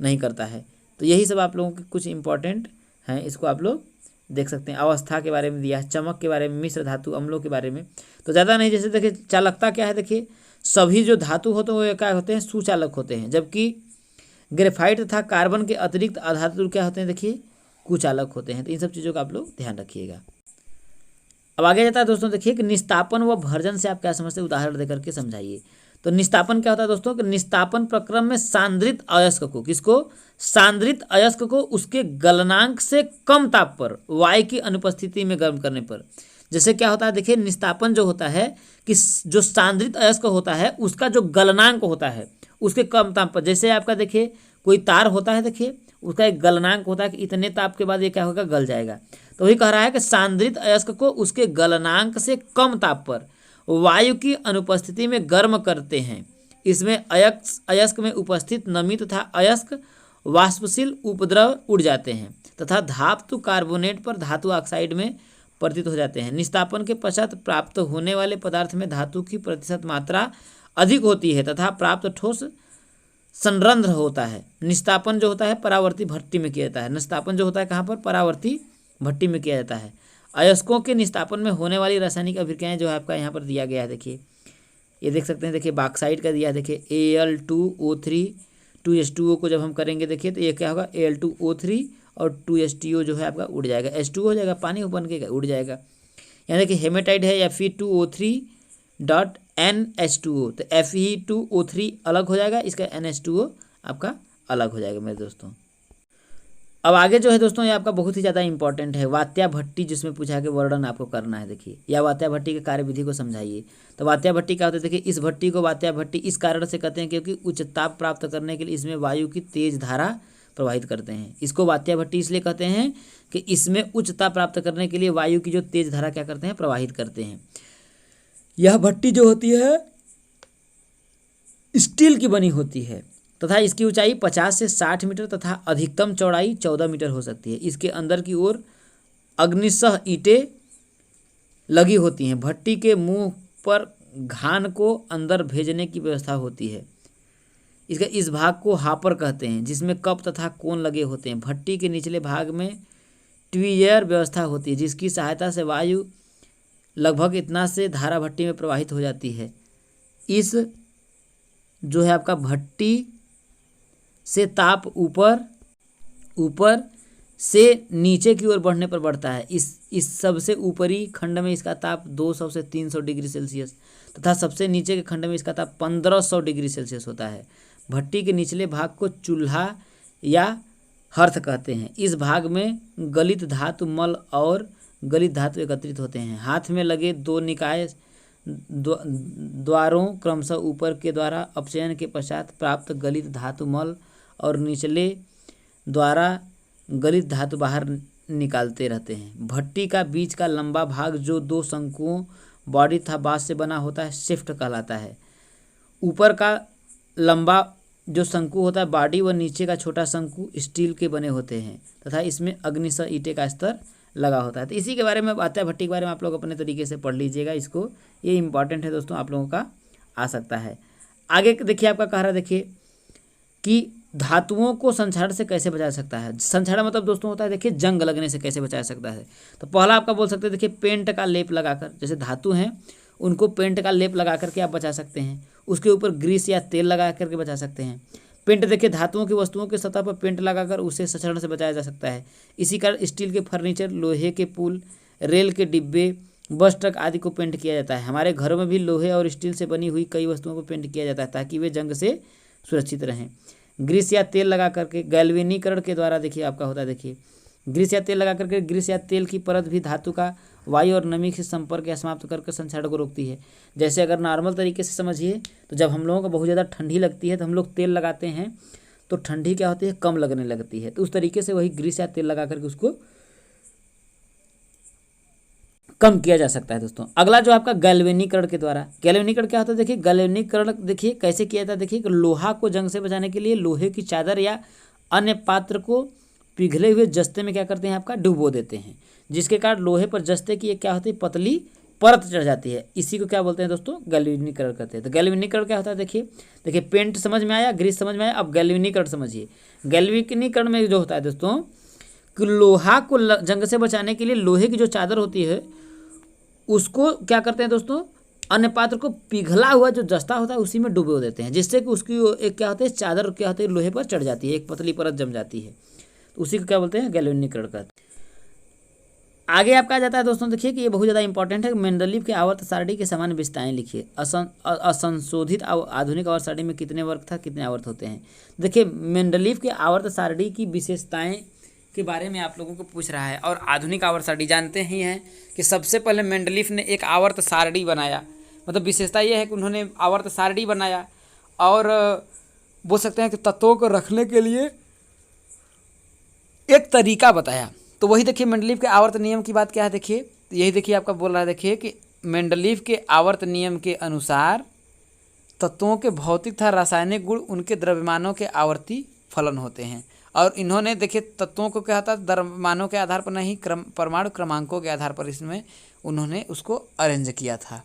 [SPEAKER 1] नहीं करता है। तो यही सब आप लोगों के कुछ इंपॉर्टेंट हैं, इसको आप लोग देख सकते हैं। अवस्था के बारे में दिया है, चमक के बारे में, मिश्र धातु, अम्लों के बारे में, तो ज़्यादा नहीं। जैसे देखिए चालकता क्या है, देखिए सभी जो धातु होते हैं वो क्या होते हैं, सुचालक होते हैं, जबकि ग्रेफाइट तथा कार्बन के अतिरिक्त अधातु क्या होते हैं, देखिए कुचालक होते हैं। तो इन सब चीज़ों का आप लोग ध्यान रखिएगा। अब आगे जाता है दोस्तों, देखिए कि निस्तापन व भर्जन से आप क्या समझते हैं, उदाहरण देकर के समझाइए। तो निस्तापन क्या होता है दोस्तों, कि निस्तापन प्रक्रम में सांद्रित अयस्क को, किसको, सांद्रित अयस्क को उसके गलनांक से कम ताप पर वायु की अनुपस्थिति में गर्म करने पर। जैसे क्या होता है, देखिए निस्तापन जो होता है कि जो सांद्रित अयस्क होता है उसका जो गलनांक होता है उसके कम ताप पर, जैसे आपका देखिए कोई तार होता है, देखिए उसका एक गलनांक होता है कि इतने ताप के बाद ये क्या होगा, गल जाएगा। तो वही कह रहा है कि सांद्रित अयस्क को उसके गलनांक से कम ताप पर वायु की अनुपस्थिति में गर्म करते हैं। इसमें अयस्क में उपस्थित नमी तथा अयस्क वाष्पशील उपद्रव उड़ जाते हैं तथा धातु कार्बोनेट पर धातु ऑक्साइड में परिवर्तित हो जाते हैं। निस्तापन के पश्चात प्राप्त होने वाले पदार्थ में धातु की प्रतिशत मात्रा अधिक होती है तथा प्राप्त ठोस संरंध्र होता है। निस्तापन जो होता है परावर्ती भट्टी में किया जाता है। निस्तापन जो होता है कहाँ पर, परावर्ती भट्टी में किया जाता है। अयस्कों के निस्तापन में होने वाली रासायनिक अभिक्रियाएं जो है आपका यहाँ पर दिया गया है, देखिए ये देख सकते हैं, देखिए बॉक्साइड का दिया है, देखिए Al2O3 2H2O को जब हम करेंगे देखिए तो ये क्या होगा, Al2O3 और 2H2O जो है आपका उड़ जाएगा, H2O हो जाएगा, पानी बन के उड़ जाएगा। यहाँ देखिए हेमेटाइड है या फिर 2O3 NH2O, तो Fe2O3 अलग हो जाएगा, इसका NH2O आपका अलग हो जाएगा मेरे दोस्तों। अब आगे जो है दोस्तों ये आपका बहुत ही ज़्यादा इंपॉर्टेंट है, वात्या भट्टी, जिसमें पूछा है कि वर्णन आपको करना है। देखिए, या वात्या भट्टी के कार्यविधि को समझाइए। तो वात्या भट्टी क्या होता है, देखिए इस भट्टी को वात्या भट्टी इस कारण से कहते हैं क्योंकि उच्च ताप प्राप्त करने के लिए इसमें वायु की तेज धारा प्रवाहित करते हैं। इसको वात्या भट्टी इसलिए कहते हैं कि इसमें उच्च ताप प्राप्त करने के लिए वायु की जो तेज धारा क्या करते हैं, प्रवाहित करते हैं। यह भट्टी जो होती है स्टील की बनी होती है तथा इसकी ऊंचाई 50 से 60 मीटर तथा अधिकतम चौड़ाई 14 मीटर हो सकती है। इसके अंदर की ओर अग्निशः ईंटें लगी होती हैं। भट्टी के मुंह पर घान को अंदर भेजने की व्यवस्था होती है। इसका इस भाग को हापर कहते हैं, जिसमें कप तथा कोन लगे होते हैं। भट्टी के निचले भाग में ट्वीयर व्यवस्था होती है, जिसकी सहायता से वायु लगभग इतना से धारा भट्टी में प्रवाहित हो जाती है। इस जो है आपका भट्टी से ताप ऊपर से नीचे की ओर बढ़ने पर बढ़ता है। इस सबसे ऊपरी खंड में इसका ताप 200 से 300 डिग्री सेल्सियस तथा सबसे नीचे के खंड में इसका ताप 1500 डिग्री सेल्सियस होता है। भट्टी के निचले भाग को चूल्हा या हर्थ कहते हैं। इस भाग में गलित धातु मल और गलित धातु एकत्रित होते हैं। हाथ में लगे दो निकाय द्वारों क्रमशः ऊपर के द्वारा अपचयन के पश्चात प्राप्त गलित धातु मल और निचले द्वारा गलित धातु बाहर निकालते रहते हैं। भट्टी का बीच का लंबा भाग जो दो शंकुओं बॉडी तथा बाँस से बना होता है शिफ्ट कहलाता है। ऊपर का लंबा जो शंकु होता है बॉडी व नीचे का छोटा शंकु स्टील के बने होते हैं तथा इसमें अग्निशः ईंटे का स्तर लगा होता है। तो इसी के बारे में वात्या भट्टी के बारे में आप लोग अपने तरीके से पढ़ लीजिएगा इसको, ये इंपॉर्टेंट है दोस्तों, आप लोगों का आ सकता है। आगे देखिए आपका कह रहा है, देखिए कि धातुओं को संक्षारण से कैसे बचा सकता है। संक्षारण मतलब दोस्तों होता है देखिए जंग लगने से कैसे बचा सकता है। तो पहला आपका बोल सकते हैं देखिए पेंट का लेप लगाकर, जैसे धातु हैं उनको पेंट का लेप लगा करके आप बचा सकते हैं। उसके ऊपर ग्रीस या तेल लगा करके बचा सकते हैं। पेंट देखिए धातुओं की वस्तुओं के सतह पर पेंट लगाकर उसे संक्षारण से बचाया जा सकता है। इसी कारण स्टील के फर्नीचर, लोहे के पुल, रेल के डिब्बे, बस ट्रक आदि को पेंट किया जाता है। हमारे घरों में भी लोहे और स्टील से बनी हुई कई वस्तुओं को पेंट किया जाता है ताकि वे जंग से सुरक्षित रहें। ग्रीस या तेल लगा करके गैल्वेनीकरण के द्वारा देखिए आपका होता है, देखिए ग्रीस या तेल लगा करके ग्रीस या तेल की परत भी धातु का वायु और नमी के संपर्क या समाप्त करके संक्षारण को रोकती है। जैसे अगर नॉर्मल तरीके से समझिए तो जब हम लोगों को बहुत ज़्यादा ठंडी लगती है तो हम लोग तेल लगाते हैं तो ठंडी क्या होती है, कम लगने लगती है। तो उस तरीके से वही ग्रीस या तेल लगा करके उसको कम किया जा सकता है दोस्तों। अगला जो आपका गैल्वेनीकरण के द्वारा, गैल्वेनीकरण क्या होता है, देखिए गैल्वेनीकरण देखिए कैसे किया जाता है। देखिए लोहा को जंग से बचाने के लिए लोहे की चादर या अन्य पात्र को पिघले हुए जस्ते में क्या करते हैं, आपका डुबो देते हैं, जिसके कारण लोहे पर जस्ते की एक क्या होती है, पतली परत चढ़ जाती है। इसी को क्या बोलते हैं दोस्तों, गैल्वेनीकरण करते हैं। तो गैल्वेनीकरण क्या होता है, देखिए पेंट समझ में आया, ग्रीस समझ में आया, अब गैल्वेनीकरण समझिए। गैल्वेनीकरण में जो होता है दोस्तों कि लोहा को जंग से बचाने के लिए लोहे की जो चादर होती है उसको क्या करते हैं दोस्तों, अन्य पात्र को पिघला हुआ जो जस्ता होता है उसी में डुबो देते हैं, जिससे कि उसकी एक क्या होती है, चादर क्या होती है, लोहे पर चढ़ जाती है, एक पतली परत जम जाती है। तो उसी को क्या बोलते हैं, गैल्वेनीकरण करते हैं। आगे आपका आ जाता है दोस्तों, देखिए कि ये बहुत ज़्यादा इंपॉर्टेंट है। मेंडलीव के आवर्त सारणी के समान विशेषताएं लिखिए। असंशोधित आधुनिक आवर्त सारणी में कितने वर्ग था, कितने आवर्त होते हैं। देखिए मेंडलीव के आवर्त सारणी की विशेषताएं के बारे में आप लोगों को पूछ रहा है। और आधुनिक आवर्त सारणी जानते ही हैं कि सबसे पहले मेंडलीव ने एक आवर्त सारणी बनाया, मतलब विशेषता यह है कि उन्होंने आवर्त सारणी बनाया और बोल सकते हैं कि तत्वों को रखने के लिए एक तरीका बताया। तो वही देखिए मेंडलीव के आवर्त नियम की बात क्या है, देखिए यही देखिए आपका बोल रहा है, देखिए कि मेंडलीव के आवर्त नियम के अनुसार तत्वों के भौतिक तथा रासायनिक गुण उनके द्रव्यमानों के आवर्ती फलन होते हैं। और इन्होंने देखिए तत्वों को क्या था, द्रव्यमानों के आधार पर नहीं, परमाणु क्रमांकों के आधार पर इसमें उन्होंने उसको अरेंज किया था।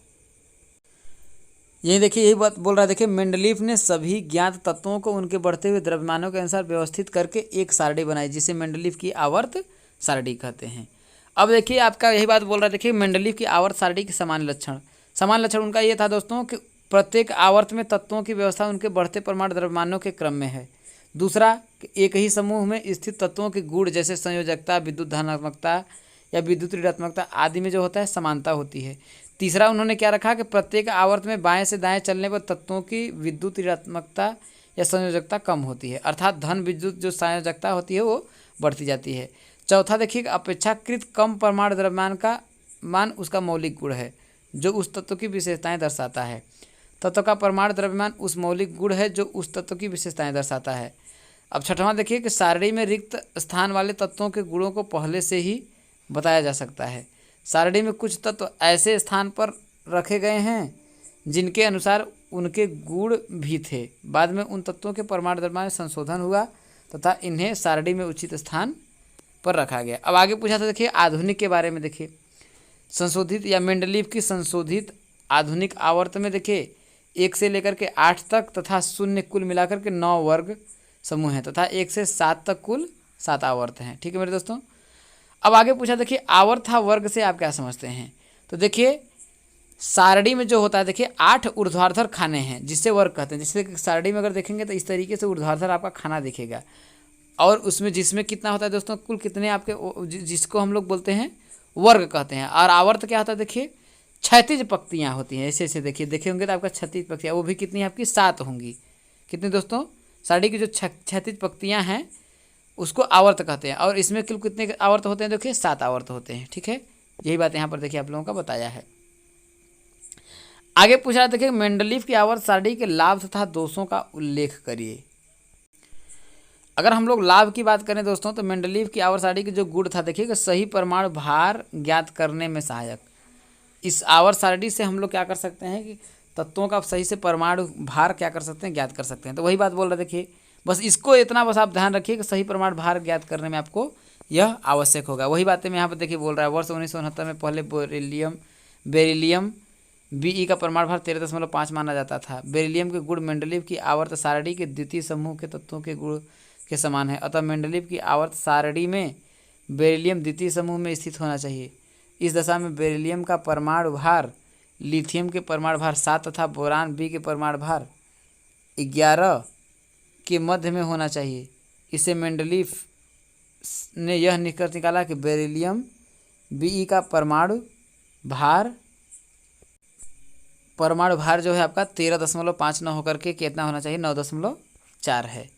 [SPEAKER 1] यही देखिए यही बात बोल रहा है, देखिए मेंडलीव ने सभी ज्ञात तत्वों को उनके बढ़ते हुए द्रव्यमानों के अनुसार व्यवस्थित करके एक सारणी बनाई, जिसे मेंडलीव की आवर्त सारणी कहते हैं। अब देखिए आपका यही बात बोल रहा है, देखिए मेंडलीव की आवर्त सारणी के समान लक्षण उनका ये था दोस्तों कि प्रत्येक आवर्त में तत्वों की व्यवस्था उनके बढ़ते परमाणु द्रव्यमानों के क्रम में है। दूसरा, एक ही समूह में स्थित तत्वों के गुण जैसे संयोजकता, विद्युत धनात्मकता या विद्युत ऋणात्मकता आदि में जो होता है समानता होती है। तीसरा उन्होंने क्या रखा कि प्रत्येक आवर्त में बाएं से दाएं चलने पर तत्वों की विद्युत ऋणात्मकता या संयोजकता कम होती है, अर्थात धन विद्युत जो संयोजकता होती है वो बढ़ती जाती है। चौथा देखिए अपेक्षाकृत कम परमाणु द्रव्यमान का मान उसका मौलिक गुण है जो उस तत्व की विशेषताएं दर्शाता है। तत्व का परमाणु द्रव्यमान उस मौलिक गुण है जो उस तत्व की विशेषताएं दर्शाता है। अब छठवां देखिए कि सारणी में रिक्त स्थान वाले तत्वों के गुणों को पहले से ही बताया जा सकता है। सारणी में कुछ तत्व ऐसे स्थान पर रखे गए हैं जिनके अनुसार उनके गुण भी थे, बाद में उन तत्वों के परमाणु द्रव्यमान में संशोधन हुआ तथा इन्हें सारणी में उचित स्थान पर रखा गया। अब आगे पूछा था देखिए आधुनिक के बारे में। देखिए संशोधित या मेंडलीव की संशोधित आधुनिक आवर्त में देखिए 1 से लेकर के 8 तक तथा 0 कुल मिलाकर के 9 वर्ग समूह हैं तथा 1 से 7 तक कुल 7 आवर्त हैं। ठीक है मेरे दोस्तों। अब आगे पूछा देखिए आवर्त वर्ग से आप क्या समझते हैं। तो देखिए सारणी में जो होता है देखिए 8 ऊर्ध्वाधर खाने हैं जिससे वर्ग कहते हैं। जैसे सारणी में अगर देखेंगे तो इस तरीके से ऊर्ध्वाधर आपका खाना दिखेगा और उसमें जिसमें कितना होता है दोस्तों कुल कितने आपके जिसको हम लोग बोलते हैं वर्ग कहते हैं। और आवर्त क्या होता है देखिए क्षैतिज पंक्तियाँ होती हैं ऐसे ऐसे देखे होंगे तो आपका क्षैतिज पंक्तियाँ वो भी कितनी आपकी 7 होंगी। कितनी दोस्तों सारणी की जो क्षैतिज पंक्तियाँ हैं उसको आवर्त कहते हैं और इसमें कुल कितने आवर्त होते हैं देखिए 7 आवर्त होते हैं। ठीक है यही बात यहाँ पर देखिए आप लोगों का बताया है। आगे पूछा देखिए मेंडलीव की आवर्त सारणी के लाभ तथा दोषों का उल्लेख करिए। अगर हम लोग लाभ की बात करें दोस्तों तो मेंडलीव की आवर्त सारणी के जो गुण था देखिए कि सही परमाणु भार ज्ञात करने में सहायक। इस आवर्त सारणी से हम लोग क्या कर सकते हैं कि तत्वों का सही से परमाणु भार क्या कर सकते हैं ज्ञात कर सकते हैं। तो वही बात बोल रहे देखिए बस इसको इतना बस आप ध्यान रखिए कि सही परमाणु भार ज्ञात करने में आपको यह आवश्यक होगा। वही बातें मैं यहाँ पर देखिए बोल रहा है। वर्ष 1969 में पहले बेरिलियम Be का परमाणु भार 13.5 माना जाता था। बेरिलियम के गुण मेंडलीव की आवर्त सारणी के द्वितीय समूह के तत्वों के गुण के समान है, अतः मेंडलीव की आवर्त सारणी में बेरिलियम द्वितीय समूह में स्थित होना चाहिए। इस दशा में बेरिलियम का परमाणु भार लिथियम के परमाणु भार 7 तथा बोरान बी के परमाणु भार 11 के मध्य में होना चाहिए। इसे मेंडलीव ने यह निष्कर्ष निकाला कि बेरिलियम Be का परमाणु भार जो है आपका 13.59 होकर के कितना होना चाहिए 9.4 है।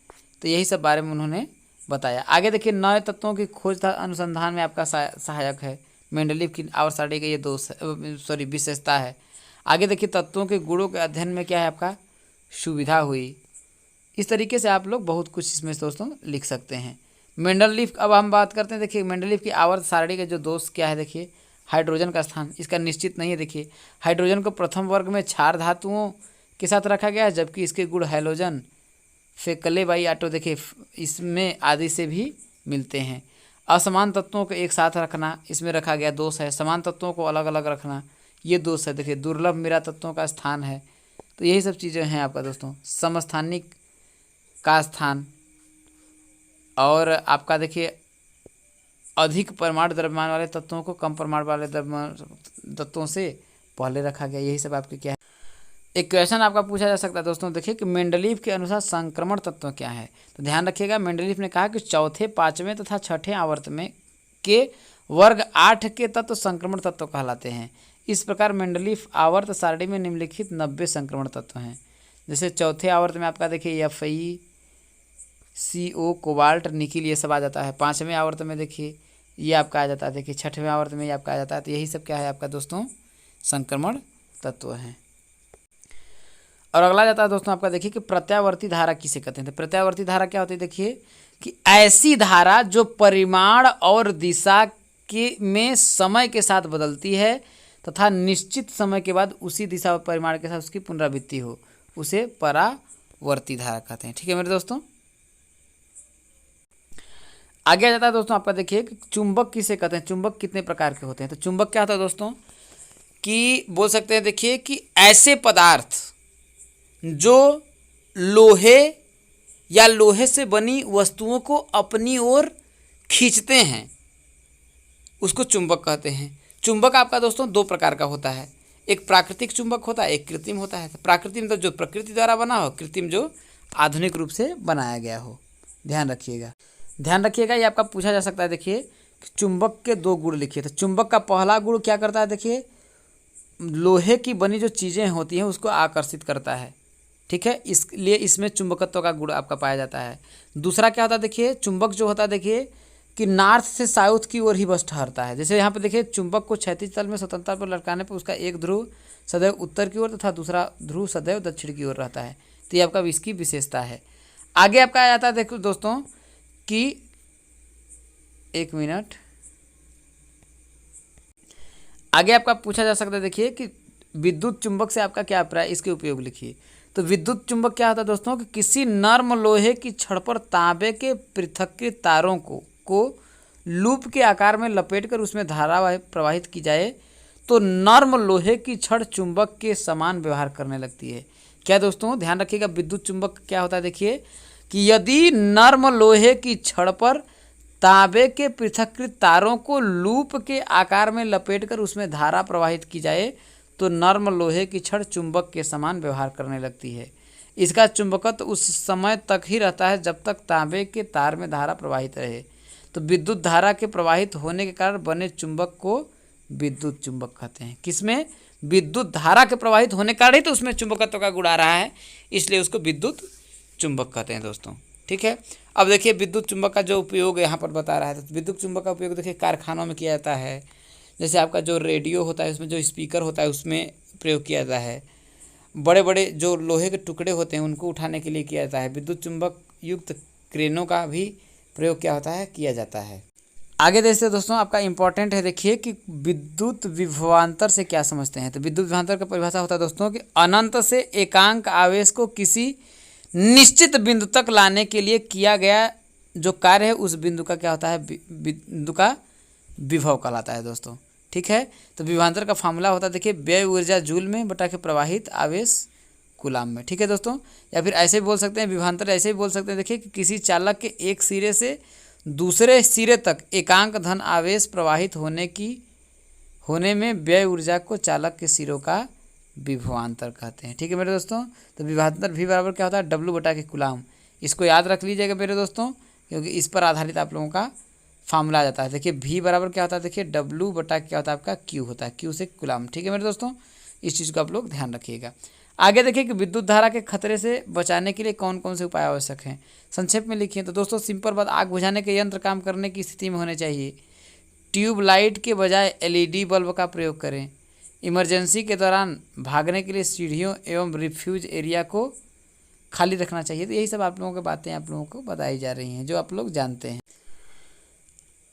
[SPEAKER 1] तो यही सब बारे में उन्होंने बताया। आगे देखिए नए तत्वों की खोज तथा अनुसंधान में आपका सहायक है। मेंडलीव की आवर्त सारणी का ये विशेषता है। आगे देखिए तत्वों के गुणों के अध्ययन में क्या है आपका सुविधा हुई। इस तरीके से आप लोग बहुत कुछ इसमें दोस्तों लिख सकते हैं। मेंडलीव अब हम बात करते हैं। देखिए मेंडलीव की आवर्त सारणी का जो दोष क्या है देखिए हाइड्रोजन का स्थान इसका निश्चित नहीं है। देखिए हाइड्रोजन को प्रथम वर्ग में क्षार धातुओं के साथ रखा गया है जबकि इसके गुण हैलोजन फेकले बाई आटो देखिए इसमें आदि से भी मिलते हैं। असमान तत्वों को एक साथ रखना इसमें रखा गया दोष है। समान तत्वों को अलग अलग रखना ये दोष है। देखिए दुर्लभ मेरा तत्वों का स्थान है। तो यही सब चीज़ें हैं आपका दोस्तों। समस्थानिक का स्थान और आपका देखिए अधिक परमाणु द्रव्यमान वाले तत्वों को कम परमाणु वाले तत्वों से पहले रखा गया। यही सब आपके क्या है। एक क्वेश्चन आपका पूछा जा सकता है दोस्तों। देखिए कि मेंडलीव के अनुसार संक्रमण तत्व क्या है। तो ध्यान रखिएगा मेंडलीव ने कहा कि चौथे 5वें तथा 6ठे आवर्त में के वर्ग 8 के तत्व संक्रमण तत्व कहलाते हैं। इस प्रकार मेंडलीव आवर्त सारणी में निम्नलिखित 90 संक्रमण तत्व हैं। जैसे चौथे आवर्त में आपका देखिए Fe CO कोबाल्ट निकिल ये सब आ जाता है। 5वें आवर्त में देखिए ये आपका आ जाता है। देखिए 6ठवें आवर्त में ये आपका आ जाता है। तो यही सब क्या है आपका दोस्तों संक्रमण तत्व हैं। और अगला जाता है दोस्तों आपका देखिए कि प्रत्यावर्ती धारा किसे कहते हैं। तो प्रत्यावर्ती धारा क्या होती है देखिए कि ऐसी धारा जो परिमाण और दिशा के में समय के साथ बदलती है तथा निश्चित समय के बाद उसी दिशा और परिमाण के साथ उसकी पुनरावृत्ति हो उसे परावर्ती धारा कहते हैं। ठीक है मेरे दोस्तों। आगे आ जाता है दोस्तों आपका देखिए कि चुंबक किसे कहते हैं। चुंबक कितने प्रकार के होते हैं। तो चुंबक क्या होता है दोस्तों कि बोल सकते हैं देखिए कि ऐसे पदार्थ जो लोहे या लोहे से बनी वस्तुओं को अपनी ओर खींचते हैं उसको चुंबक कहते हैं। चुंबक आपका दोस्तों 2 प्रकार का होता है। एक प्राकृतिक चुंबक होता है, एक कृत्रिम होता है। प्राकृतिक तो जो प्रकृति द्वारा बना हो, कृत्रिम जो आधुनिक रूप से बनाया गया हो। ध्यान रखिएगा ये आपका पूछा जा सकता है। देखिए चुंबक के 2 गुण लिखिए। तो चुंबक का पहला गुण क्या करता है देखिए लोहे की बनी जो चीज़ें होती हैं उसको आकर्षित करता है। ठीक है, इसलिए इसमें चुंबकत्व का गुण आपका पाया जाता है। दूसरा क्या होता है देखिए, चुंबक जो होता है देखिए कि नॉर्थ से साउथ की ओर ही बस ठहरता है। जैसे यहाँ पे देखिए चुंबक को क्षैतिज तल में स्वतंत्रता पर लटकाने पर उसका एक ध्रुव सदैव उत्तर की ओर तथा दूसरा ध्रुव सदैव दक्षिण की ओर रहता है। तो ये आपका इसकी विशेषता है। आगे आपका आ जाता है देखो दोस्तों कि एक मिनट, आगे आपका पूछा जा सकता है देखिए कि विद्युत चुंबक से आपका क्या अभिप्राय, इसके उपयोग लिखिए। तो विद्युत चुंबक क्या होता है दोस्तों कि किसी नर्म लोहे की छड़ पर तांबे के पृथक्कृत तारों को लूप के आकार में लपेटकर उसमें धारा प्रवाहित की जाए तो नर्म लोहे की छड़ चुंबक के समान व्यवहार करने लगती है। क्या दोस्तों ध्यान रखिएगा, विद्युत चुंबक क्या होता है देखिए कि यदि नर्म लोहे की छड़ पर तांबे के पृथक्कृत तारों को लूप के आकार में लपेटकर उसमें धारा प्रवाहित की जाए तो नर्म लोहे की छड़ चुंबक के समान व्यवहार करने लगती है। इसका चुंबकत्व उस समय तक ही रहता है जब तक तांबे के तार में धारा प्रवाहित रहे। तो विद्युत धारा के प्रवाहित होने के कारण बने चुंबक को विद्युत चुंबक कहते हैं। किसमें? विद्युत धारा के प्रवाहित होने के कारण ही तो उसमें चुंबकत्व का गुण आ रहा है, इसलिए उसको विद्युत चुंबक कहते हैं दोस्तों। ठीक है, अब देखिए विद्युत चुंबक का जो उपयोग यहाँ पर बता रहा है, तो विद्युत चुंबक का उपयोग देखिए कारखानों में किया जाता है। जैसे आपका जो रेडियो होता है उसमें जो स्पीकर होता है उसमें प्रयोग किया जाता है। बड़े बड़े जो लोहे के टुकड़े होते हैं उनको उठाने के लिए किया जाता है। विद्युत चुंबक युक्त क्रेनों का भी प्रयोग क्या होता है, किया जाता है। आगे देखते दोस्तों आपका इंपॉर्टेंट है देखिए कि विद्युत विभवांतर से क्या समझते हैं। तो विद्युत विभवांतर का परिभाषा होता है दोस्तों कि अनंत से एकांक आवेश को किसी निश्चित बिंदु तक लाने के लिए किया गया जो कार्य है उस बिंदु का क्या होता है, बिंदु का विभव कहलाता है दोस्तों। ठीक है, तो विभवांतर का फार्मूला होता है देखिए व्यय ऊर्जा जूल में बटा के प्रवाहित आवेश कूलाम में। ठीक है दोस्तों, या फिर ऐसे भी बोल सकते हैं विभवांतर, ऐसे भी बोल सकते हैं देखिए कि किसी चालक के एक सिरे से दूसरे सिरे तक एकांक धन आवेश प्रवाहित होने में व्यय ऊर्जा को चालक के सिरों का विभवांतर कहते हैं। ठीक है मेरे दोस्तों, तो विभवांतर भी बराबर क्या होता है, डब्लू बटा के कूलाम। इसको याद रख लीजिएगा मेरे दोस्तों, क्योंकि इस पर आधारित आप लोगों का फार्मूला आ जाता है। देखिए भी बराबर क्या होता है, देखिए डब्लू बटा क्या होता है आपका क्यू होता है, क्यू से कूलाम। ठीक है मेरे दोस्तों, इस चीज़ को आप लोग ध्यान रखिएगा। आगे देखिए कि विद्युत धारा के खतरे से बचाने के लिए कौन कौन से उपाय आवश्यक हैं, संक्षेप में लिखिए। तो दोस्तों सिंपल बात, आग बुझाने के यंत्र काम करने की स्थिति में होने चाहिए। ट्यूब लाइट के बजाय एलईडी बल्ब का प्रयोग करें। इमरजेंसी के दौरान भागने के लिए सीढ़ियों एवं रिफ्यूज एरिया को खाली रखना चाहिए। तो यही सब आप लोगों की बातें आप लोगों को बताई जा रही हैं जो आप लोग जानते हैं।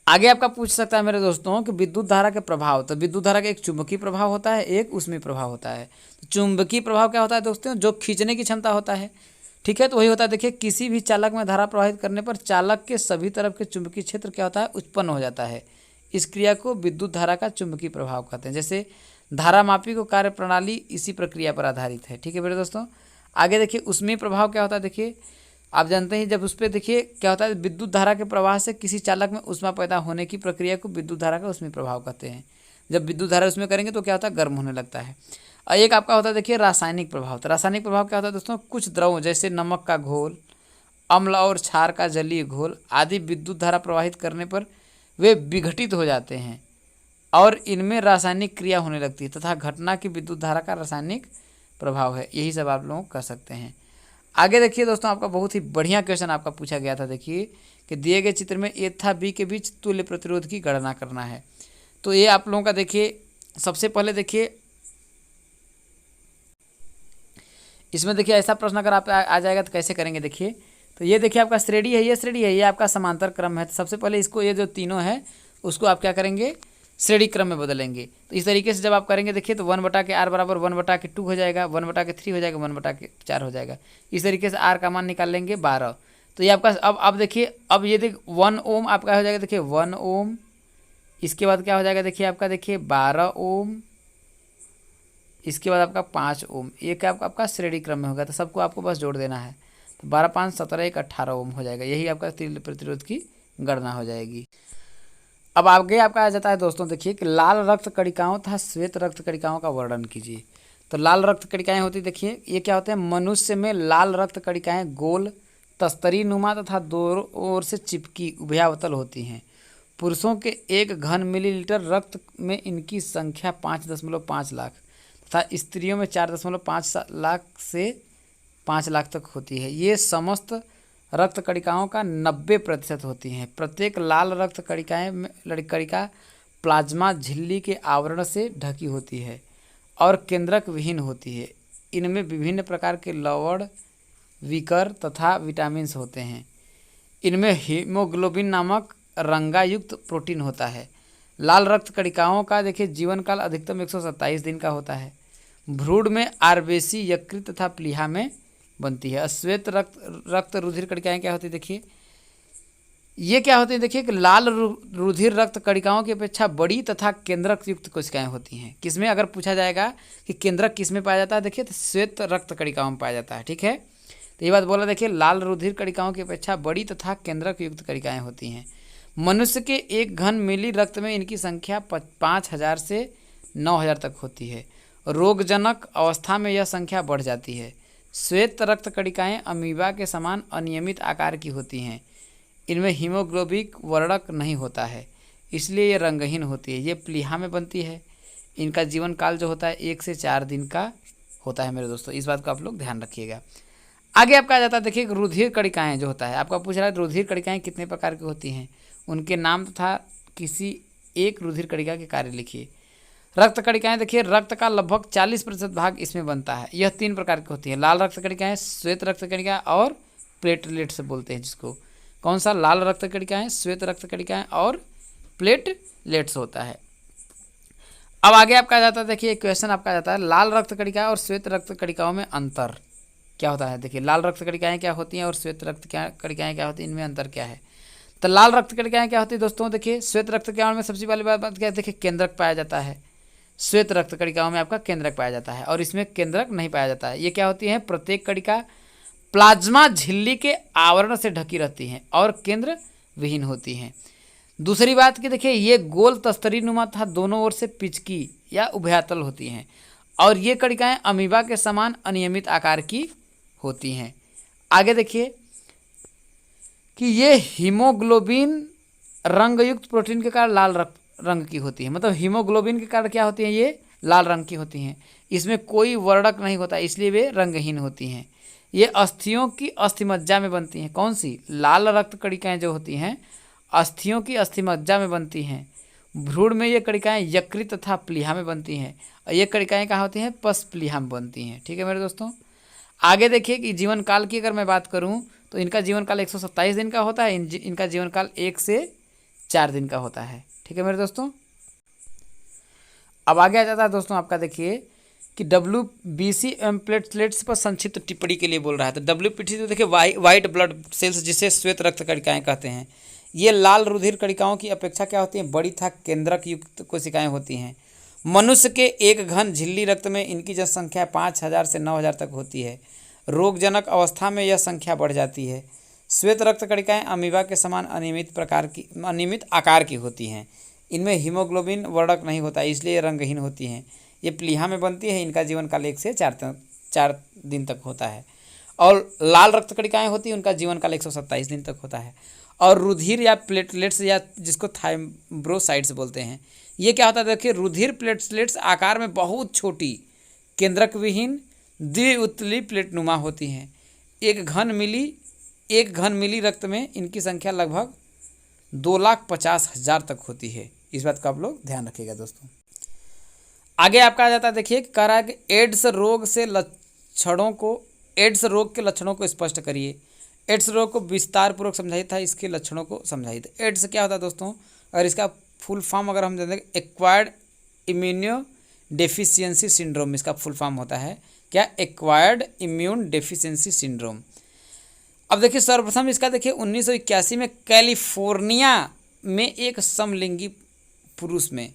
[SPEAKER 1] आगे आपका पूछ सकता है मेरे दोस्तों कि विद्युत धारा के प्रभाव। तो विद्युत धारा का एक चुंबकीय प्रभाव होता है, एक ऊष्मीय प्रभाव होता है। तो चुंबकीय प्रभाव क्या होता है दोस्तों, जो खींचने की क्षमता होता है। ठीक है, तो वही होता है देखिए किसी भी चालक में धारा प्रवाहित करने पर चालक के सभी तरफ के चुंबकीय क्षेत्र क्या होता है, उत्पन्न हो जाता है। इस क्रिया को विद्युत धारा का चुंबकीय प्रभाव कहते हैं। जैसे धारामापी को कार्य प्रणाली इसी प्रक्रिया पर आधारित है। ठीक है मेरे दोस्तों, आगे देखिए ऊष्मीय प्रभाव क्या होता है। देखिए आप जानते हैं जब उस पर देखिए क्या होता है, विद्युत धारा के प्रवाह से किसी चालक में ऊष्मा पैदा होने की प्रक्रिया को विद्युत धारा का ऊष्मीय प्रभाव कहते हैं। जब विद्युत धारा उसमें करेंगे तो क्या होता है, गर्म होने लगता है। और एक आपका होता है देखिए रासायनिक प्रभाव। तो रासायनिक प्रभाव क्या होता है दोस्तों, कुछ द्रव जैसे नमक का घोल, अम्ल और क्षार का जलीय घोल आदि विद्युत धारा प्रवाहित करने पर वे विघटित हो जाते हैं और इनमें रासायनिक क्रिया होने लगती है तथा घटना की विद्युत धारा का रासायनिक प्रभाव है। यही सब आप लोग कर सकते हैं। आगे देखिए दोस्तों आपका बहुत ही बढ़िया क्वेश्चन आपका पूछा गया था। देखिए कि दिए गए चित्र में ए तथा बी के बीच तुल्य प्रतिरोध की गणना करना है। तो ये आप लोगों का देखिए सबसे पहले देखिए इसमें देखिए ऐसा प्रश्न अगर आप आ जाएगा तो कैसे करेंगे। देखिए तो ये देखिए आपका श्रेणी है, ये श्रेणी है, ये आपका समांतर क्रम है। तो सबसे पहले इसको ये जो तीनों है उसको आप क्या करेंगे, श्रेणी क्रम में बदलेंगे। तो इस तरीके से जब आप करेंगे देखिए तो 1 बटा के आर बराबर 1 बटा के 2 हो जाएगा, 1 बटा के 3 हो जाएगा, 1 बटा के 4 हो जाएगा। इस तरीके से आर का मान निकाल लेंगे 12। तो ये आपका अब देखिए अब ये देख 1 ओम आपका हो जाएगा, देखिए 1 ओम। इसके बाद क्या हो जाएगा देखिए आपका देखिए 12 ओम। इसके बाद आपका 5 ओम। ये क्या आपका श्रेणी क्रम में होगा। तो सबको आपको बस जोड़ देना है। तो 12 5 17 1 18 ओम हो जाएगा। यही आपका तुल्य प्रतिरोध की गणना हो जाएगी। अब आगे आपका आ जाता है दोस्तों देखिए कि लाल रक्त कणिकाओं तथा श्वेत रक्त कणिकाओं का वर्णन कीजिए। तो लाल रक्त कणिकाएं होती देखिए ये क्या होते हैं, मनुष्य में लाल रक्त कणिकाएं गोल तस्तरी नुमा तथा दोनों ओर से चिपकी उभयावतल होती हैं। पुरुषों के 1 घन मिलीलीटर रक्त में इनकी संख्या 5.5 लाख तथा स्त्रियों में 4.5 लाख से 5 लाख तक होती है। ये समस्त रक्त कणिकाओं का 90% होती हैं। प्रत्येक लाल रक्त कणिका प्लाज्मा झिल्ली के आवरण से ढकी होती है और केंद्रक विहीन होती है। इनमें विभिन्न प्रकार के लवण, विकर तथा विटामिन होते हैं। इनमें हीमोग्लोबिन नामक रंगायुक्त प्रोटीन होता है। लाल रक्त कणिकाओं का देखिए जीवन काल अधिकतम 127 दिन का होता है। भ्रूण में आरबीसी, यकृत तथा प्लीहा में बनती है। श्वेत रक्त रुधिर कणिकाएं क्या होती है, देखिए ये क्या होती है, देखिए कि लाल रुधिर रक्त कणिकाओं की अपेक्षा बड़ी तथा केंद्रक युक्त कोशिकाएं होती हैं। किसमें अगर पूछा जाएगा कि केंद्रक किसमें पाया जाता है, देखिए तो श्वेत रक्त कणिकाओं में पाया जाता है। ठीक है, तो ये बात बोला, देखिए लाल रुधिर कणिकाओं की अपेक्षा बड़ी तथा केंद्रक युक्त कणिकाएं होती हैं। मनुष्य के 1 घन मिली रक्त में इनकी संख्या 5000 से 9000 तक होती है। रोगजनक अवस्था में यह संख्या बढ़ जाती है। श्वेत रक्त कणिकाएं अमीबा के समान अनियमित आकार की होती हैं। इनमें हीमोग्लोबिक वर्णक नहीं होता है, इसलिए ये रंगहीन होती है। ये प्लीहा में बनती है। इनका जीवन काल जो होता है 1 से 4 दिन का होता है मेरे दोस्तों, इस बात को आप लोग ध्यान रखिएगा। आगे आपका आ जाता है, देखिए रुधिर कणिकाएं जो होता है, आपका पूछ रहा है रुधिर कणिकाएं कितने प्रकार की होती हैं, उनके नाम तथा किसी एक रुधिर कणिका के कार्य लिखिए। रक्त कणिकाएं, देखिए रक्त का लगभग 40% भाग इसमें बनता है। यह 3 प्रकार की होती है, लाल रक्त कणिकाएं, श्वेत रक्त कणिकाएं और प्लेटलेट्स बोलते हैं जिसको। कौन सा? लाल रक्त कणिकाएं, श्वेत रक्त कणिकाएं और प्लेटलेट्स होता है। अब आगे आपका आ जाता है, देखिए क्वेश्चन आपका आ जाता है, लाल रक्त कणिका और श्वेत रक्त कणिकाओं में अंतर क्या होता है। देखिए लाल रक्त कणिकाएं क्या होती हैं और श्वेत रक्त कणिकाएं क्या होती हैं, इनमें अंतर क्या है। तो लाल रक्त कणिकाएं क्या होती है दोस्तों, देखिए श्वेत रक्त कणिकाओं में सबसे पहली बात क्या है, देखिए केंद्रक पाया जाता है। श्वेत रक्त कणिकाओं में आपका केंद्रक पाया जाता है और इसमें केंद्रक नहीं पाया जाता है। ये क्या होती है, प्रत्येक कणिका प्लाज्मा झिल्ली के आवरण से ढकी रहती हैं और केंद्र विहीन होती हैं। दूसरी बात कि देखिए ये गोल तस्तरी नुमा तथा दोनों ओर से पिचकी या उभयतल होती हैं और ये कणिकाएं अमीबा के समान अनियमित आकार की होती हैं। आगे देखिए कि ये हीमोग्लोबिन रंगयुक्त प्रोटीन के कारण लाल रंग की होती है। मतलब हीमोग्लोबिन के कारण क्या होती हैं, ये लाल रंग की होती हैं। इसमें कोई वर्णक नहीं होता, इसलिए वे रंगहीन होती हैं। ये अस्थियों की अस्थिमज्जा में बनती हैं। कौन सी? लाल रक्त कणिकाएं जो होती हैं अस्थियों की अस्थिमज्जा में बनती हैं। भ्रूण में ये कणिकाएं यकृत तथा प्लीहा में बनती हैं और ये कणिकाएं कहाँ होती हैं, पश प्लीहा में बनती हैं। ठीक है मेरे दोस्तों, आगे देखिए कि जीवन काल की अगर मैं बात करूं तो इनका जीवन काल 127 दिन का होता है। इनका जीवन काल 1 से 4 दिन का होता है। ठीक है मेरे दोस्तों, अब आगे आ जाता है दोस्तों आपका, देखिए कि WBC एवं प्लेटलेट्स पर संक्षिप्त टिप्पणी के लिए बोल रहा है। तो WBC तो देखिए वाइट ब्लड सेल्स जिसे श्वेत रक्त कणिकाएं कहते हैं, ये लाल रुधिर कणिकाओं की अपेक्षा क्या होती हैं, बड़ी तथा केंद्रक युक्त कोशिकाएं होती हैं। मनुष्य के 1 घन झिल्ली रक्त में इनकी जनसंख्या 5000 से 9000 तक होती है। रोगजनक अवस्था में यह संख्या बढ़ जाती है। श्वेत रक्त कणिकाएं अमीबा के समान अनियमित आकार की होती हैं। इनमें हीमोग्लोबिन वर्णक नहीं होता, इसलिए रंगहीन होती हैं। ये प्लीहा में बनती है। इनका जीवन काल 1 से 4 दिन तक होता है। और लाल रक्त कणिकाएं होती हैं, उनका जीवन काल 127 दिन तक होता है। और रुधिर या प्लेटलेट्स या जिसको थाइम्ब्रोसाइट्स बोलते हैं, ये क्या होता है, देखिए रुधिर प्लेटलेट्स आकार में बहुत छोटी केंद्रक विहीन द्विउतली प्लेटनुमा होती हैं। 1 घन मिली रक्त में इनकी संख्या लगभग 2,50,000 तक होती है। इस बात का आप लोग ध्यान रखिएगा दोस्तों। आगे आपका आ जाता है, देखिए कह रहा है कि एड्स रोग के लक्षणों को स्पष्ट करिए। एड्स रोग को विस्तार पूर्वक समझाइए था, इसके लक्षणों को समझाइए। तो एड्स क्या होता है दोस्तों, और इसका फुल फॉर्म अगर हम देखें, एक्वायर्ड इम्यूनो डेफिशिएंसी सिंड्रोम इसका फुल फॉर्म होता है। क्या? Acquired immune deficiency syndrome. अब देखिए सर्वप्रथम इसका देखिए 1981 में कैलिफोर्निया में एक समलिंगी पुरुष में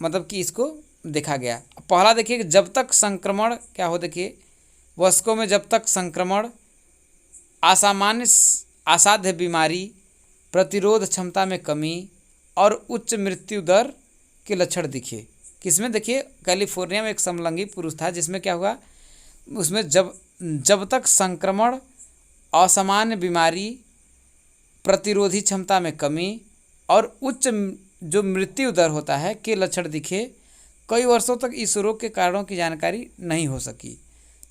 [SPEAKER 1] मतलब कि इसको देखा गया। पहला देखिए कि जब तक संक्रमण क्या हो, देखिए वयस्कों में जब तक संक्रमण, असाध्य बीमारी, प्रतिरोध क्षमता में कमी और उच्च मृत्यु दर के लक्षण दिखे। किसमें? देखिए कैलिफोर्निया में एक समलिंगी पुरुष था जिसमें क्या हुआ, उसमें जब तक संक्रमण, असामान्य बीमारी, प्रतिरोधी क्षमता में कमी और उच्च जो मृत्यु दर होता है के लक्षण दिखे, कई वर्षों तक इस रोग के कारणों की जानकारी नहीं हो सकी।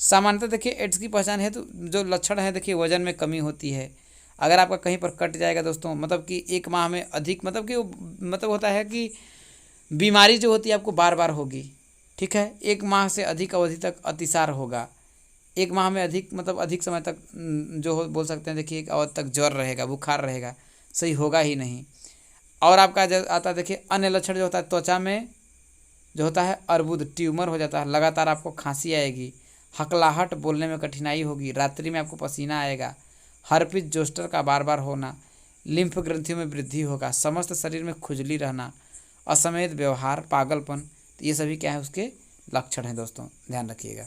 [SPEAKER 1] सामान्यतः देखिए एड्स की पहचान है तो जो लक्षण है देखिए वजन में कमी होती है। अगर आपका कहीं पर कट जाएगा दोस्तों, मतलब कि 1 माह में अधिक, मतलब कि मतलब होता है कि बीमारी जो होती है आपको बार बार होगी, ठीक है। 1 माह से अधिक अवधि तक अतिसार होगा। 1 माह में अधिक मतलब अधिक समय तक जो हो बोल सकते हैं देखिए 1 अवधि तक ज्वर रहेगा, बुखार रहेगा, सही होगा ही नहीं। और आपका जो आता है देखिए अन्य लक्षण जो होता है, त्वचा में जो होता है अर्बुद, ट्यूमर हो जाता है, लगातार आपको खांसी आएगी, हकलाहट, बोलने में कठिनाई होगी, रात्रि में आपको पसीना आएगा, हर्पिस जोस्टर का बार बार होना, लिम्फ ग्रंथियों में वृद्धि होगा, समस्त शरीर में खुजली रहना, असमयित व्यवहार, पागलपन, तो ये सभी क्या है उसके लक्षण हैं दोस्तों, ध्यान रखिएगा।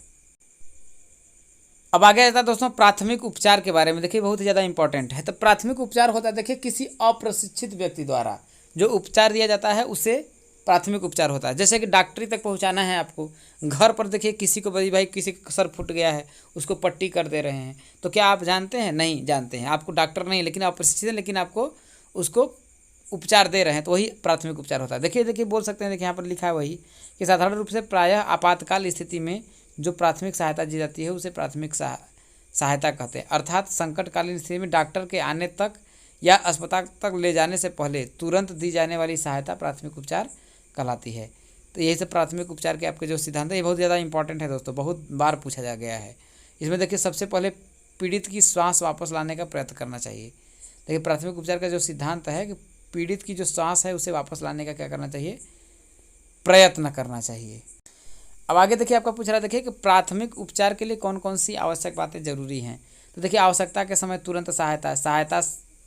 [SPEAKER 1] अब आगे आता है दोस्तों प्राथमिक उपचार के बारे में। देखिए बहुत ही ज़्यादा इंपॉर्टेंट है। तो प्राथमिक उपचार होता है देखिए किसी अप्रशिक्षित व्यक्ति द्वारा जो उपचार दिया जाता है उसे प्राथमिक उपचार होता है। जैसे कि डॉक्टरी तक पहुंचाना है आपको, घर पर देखिए किसी को भाई किसी का सर फूट गया है, उसको पट्टी कर दे रहे हैं, तो क्या आप जानते हैं? नहीं जानते हैं, आपको डॉक्टर नहीं लेकिन आप प्रशिक्षित हैं, लेकिन आपको उसको उपचार दे रहे हैं, तो वही प्राथमिक उपचार होता है। देखिए बोल सकते हैं, देखिए यहाँ पर लिखा है वही कि साधारण रूप से प्रायः आपातकाल स्थिति में जो प्राथमिक सहायता दी जाती है उसे प्राथमिक सहायता कहते हैं। अर्थात संकटकालीन स्थिति में डॉक्टर के आने तक या अस्पताल तक ले जाने से पहले तुरंत दी जाने वाली सहायता प्राथमिक उपचार कहलाती है। तो यही सब प्राथमिक उपचार के आपके जो सिद्धांत है ये बहुत ज़्यादा इंपॉर्टेंट है दोस्तों, बहुत बार पूछा जा गया है। इसमें देखिए सबसे पहले पीड़ित की श्वास वापस लाने का प्रयत्न करना चाहिए। देखिए प्राथमिक उपचार का जो सिद्धांत है कि पीड़ित की जो श्वास है उसे वापस लाने का क्या करना चाहिए? प्रयत्न करना चाहिए। अब आगे देखिए आपका पूछ रहा है देखिए कि प्राथमिक उपचार के लिए कौन कौन सी आवश्यक बातें जरूरी हैं। तो देखिए आवश्यकता के समय तुरंत सहायता,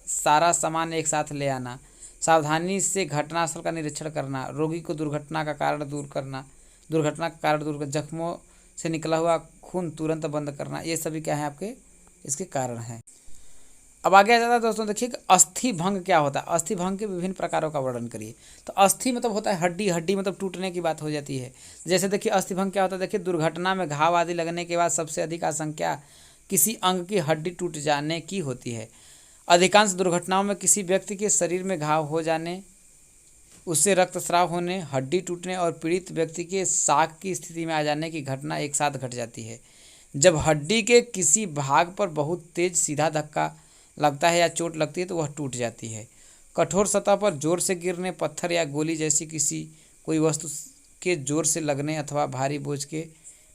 [SPEAKER 1] सारा सामान एक साथ ले आना, सावधानी से घटनास्थल का निरीक्षण करना, रोगी को दुर्घटना का कारण दूर कर जख्मों से निकला हुआ खून तुरंत बंद करना, ये सभी क्या है आपके इसके कारण हैं। अब आगे आ जाता है दोस्तों देखिए कि अस्थि भंग क्या होता है। अस्थि भंग के विभिन्न प्रकारों का वर्णन करिए। तो अस्थि मतलब होता है हड्डी मतलब टूटने की बात हो जाती है। जैसे देखिए अस्थि भंग क्या होता है, देखिए दुर्घटना में घाव आदि लगने के बाद सबसे अधिक आशंका किसी अंग की हड्डी टूट जाने की होती है। अधिकांश दुर्घटनाओं में किसी व्यक्ति के शरीर में घाव हो जाने, उससे रक्तस्राव होने, हड्डी टूटने और पीड़ित व्यक्ति के शाक की स्थिति में आ जाने की घटना एक साथ घट जाती है। जब हड्डी के किसी भाग पर बहुत तेज सीधा धक्का लगता है या चोट लगती है तो वह टूट जाती है। कठोर सतह पर जोर से गिरने, पत्थर या गोली जैसी कोई वस्तु के जोर से लगने अथवा भारी बोझ के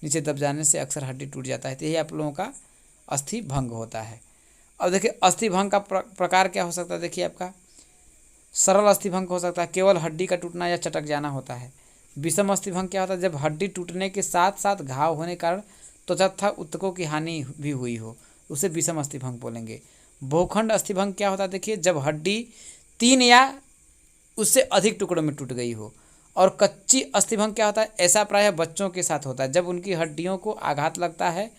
[SPEAKER 1] नीचे दब जाने से अक्सर हड्डी टूट जाता है। तो यही आप लोगों का अस्थि भंग होता है। अब देखिए अस्थि भंग का प्रकार क्या हो सकता है। देखिए आपका सरल अस्थि भंग हो सकता है, केवल हड्डी का टूटना या चटक जाना होता है। विषम अस्थि भंग क्या होता है, जब हड्डी टूटने के साथ साथ घाव होने के कारण त्वचा तथा ऊतकों की हानि भी हुई हो, उसे विषम अस्थि भंग बोलेंगे। भूखंड अस्थि भंग क्या होता है, देखिए जब हड्डी 3 या उससे अधिक टुकड़ों में टूट गई हो। और कच्ची अस्थि भंग क्या होता है, ऐसा प्रायः बच्चों के साथ होता है। जब उनकी हड्डियों को आघात लगता है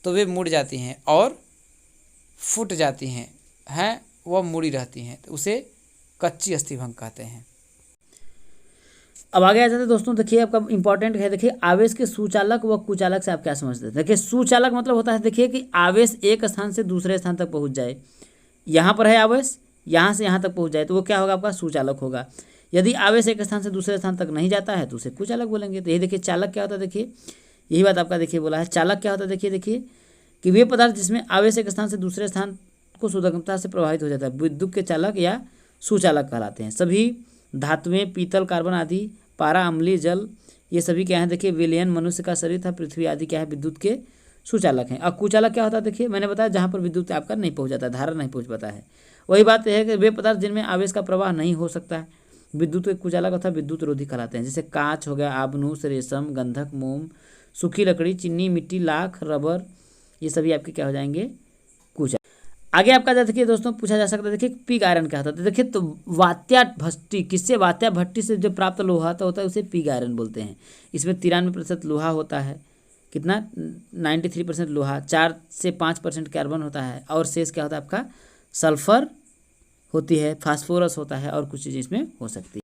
[SPEAKER 1] तो वे मुड़ जाती हैं और फूट जाती हैं वह मुड़ी रहती हैं, तो उसे कच्ची अस्थि भंग कहते हैं। अब आगे आ जाते हैं दोस्तों, देखिए आपका इंपॉर्टेंट है, देखिए आवेश के सुचालक व कुचालक से आप क्या समझते हैं। देखिए सुचालक मतलब होता है देखिए कि आवेश एक स्थान से दूसरे स्थान तक पहुंच जाए। यहाँ पर है आवेश, यहाँ से यहाँ तक पहुंच जाए तो वो क्या होगा, आपका सुचालक होगा। यदि आवेश एक स्थान से दूसरे स्थान तक नहीं जाता है तो उसे कुचालक बोलेंगे। तो यही देखिए चालक क्या होता है, देखिए यही बात आपका देखिए बोला है। चालक क्या होता है, देखिए कि वे पदार्थ जिसमें आवेश एक स्थान से दूसरे स्थान को सुगमता से प्रभावित हो जाता है विद्युत के चालक या सुचालक कहलाते हैं। सभी धातुएं, पीतल, कार्बन आदि, पारा, अम्लीय जल, ये सभी क्या है देखिए विलयन, मनुष्य का शरीर था, पृथ्वी आदि क्या है विद्युत के सुचालक हैं। अब कुचालक क्या होता है, देखिए मैंने बताया जहाँ पर विद्युत आपका नहीं पहुँच जाता, धारा नहीं पहुँच पाता है। वही बात है कि वे पदार्थ जिनमें आवेश का प्रवाह नहीं हो सकता है विद्युत के कुचालक अथवा विद्युत रोधी कहलाते हैं। जैसे कांच हो गया, आबनूस, रेशम, गंधक, मोम, सूखी लकड़ी, चीनी, मिट्टी, लाख, रबर, ये सभी आपके क्या हो जाएंगे, कुचालक। आगे आपका देखिए दोस्तों पूछा जा सकता है, देखिए पिग आयरन क्या होता है। देखिए तो वात्या भट्टी, किससे, वात्या भट्टी से जो प्राप्त लोहा होता है उसे पिग आयरन बोलते हैं। इसमें 93% लोहा होता है, कितना 93% लोहा, 4 से 5% कार्बन होता है और शेष क्या होता है आपका सल्फर होती है, फास्फोरस होता है और कुछ चीज़ें इसमें हो सकती है।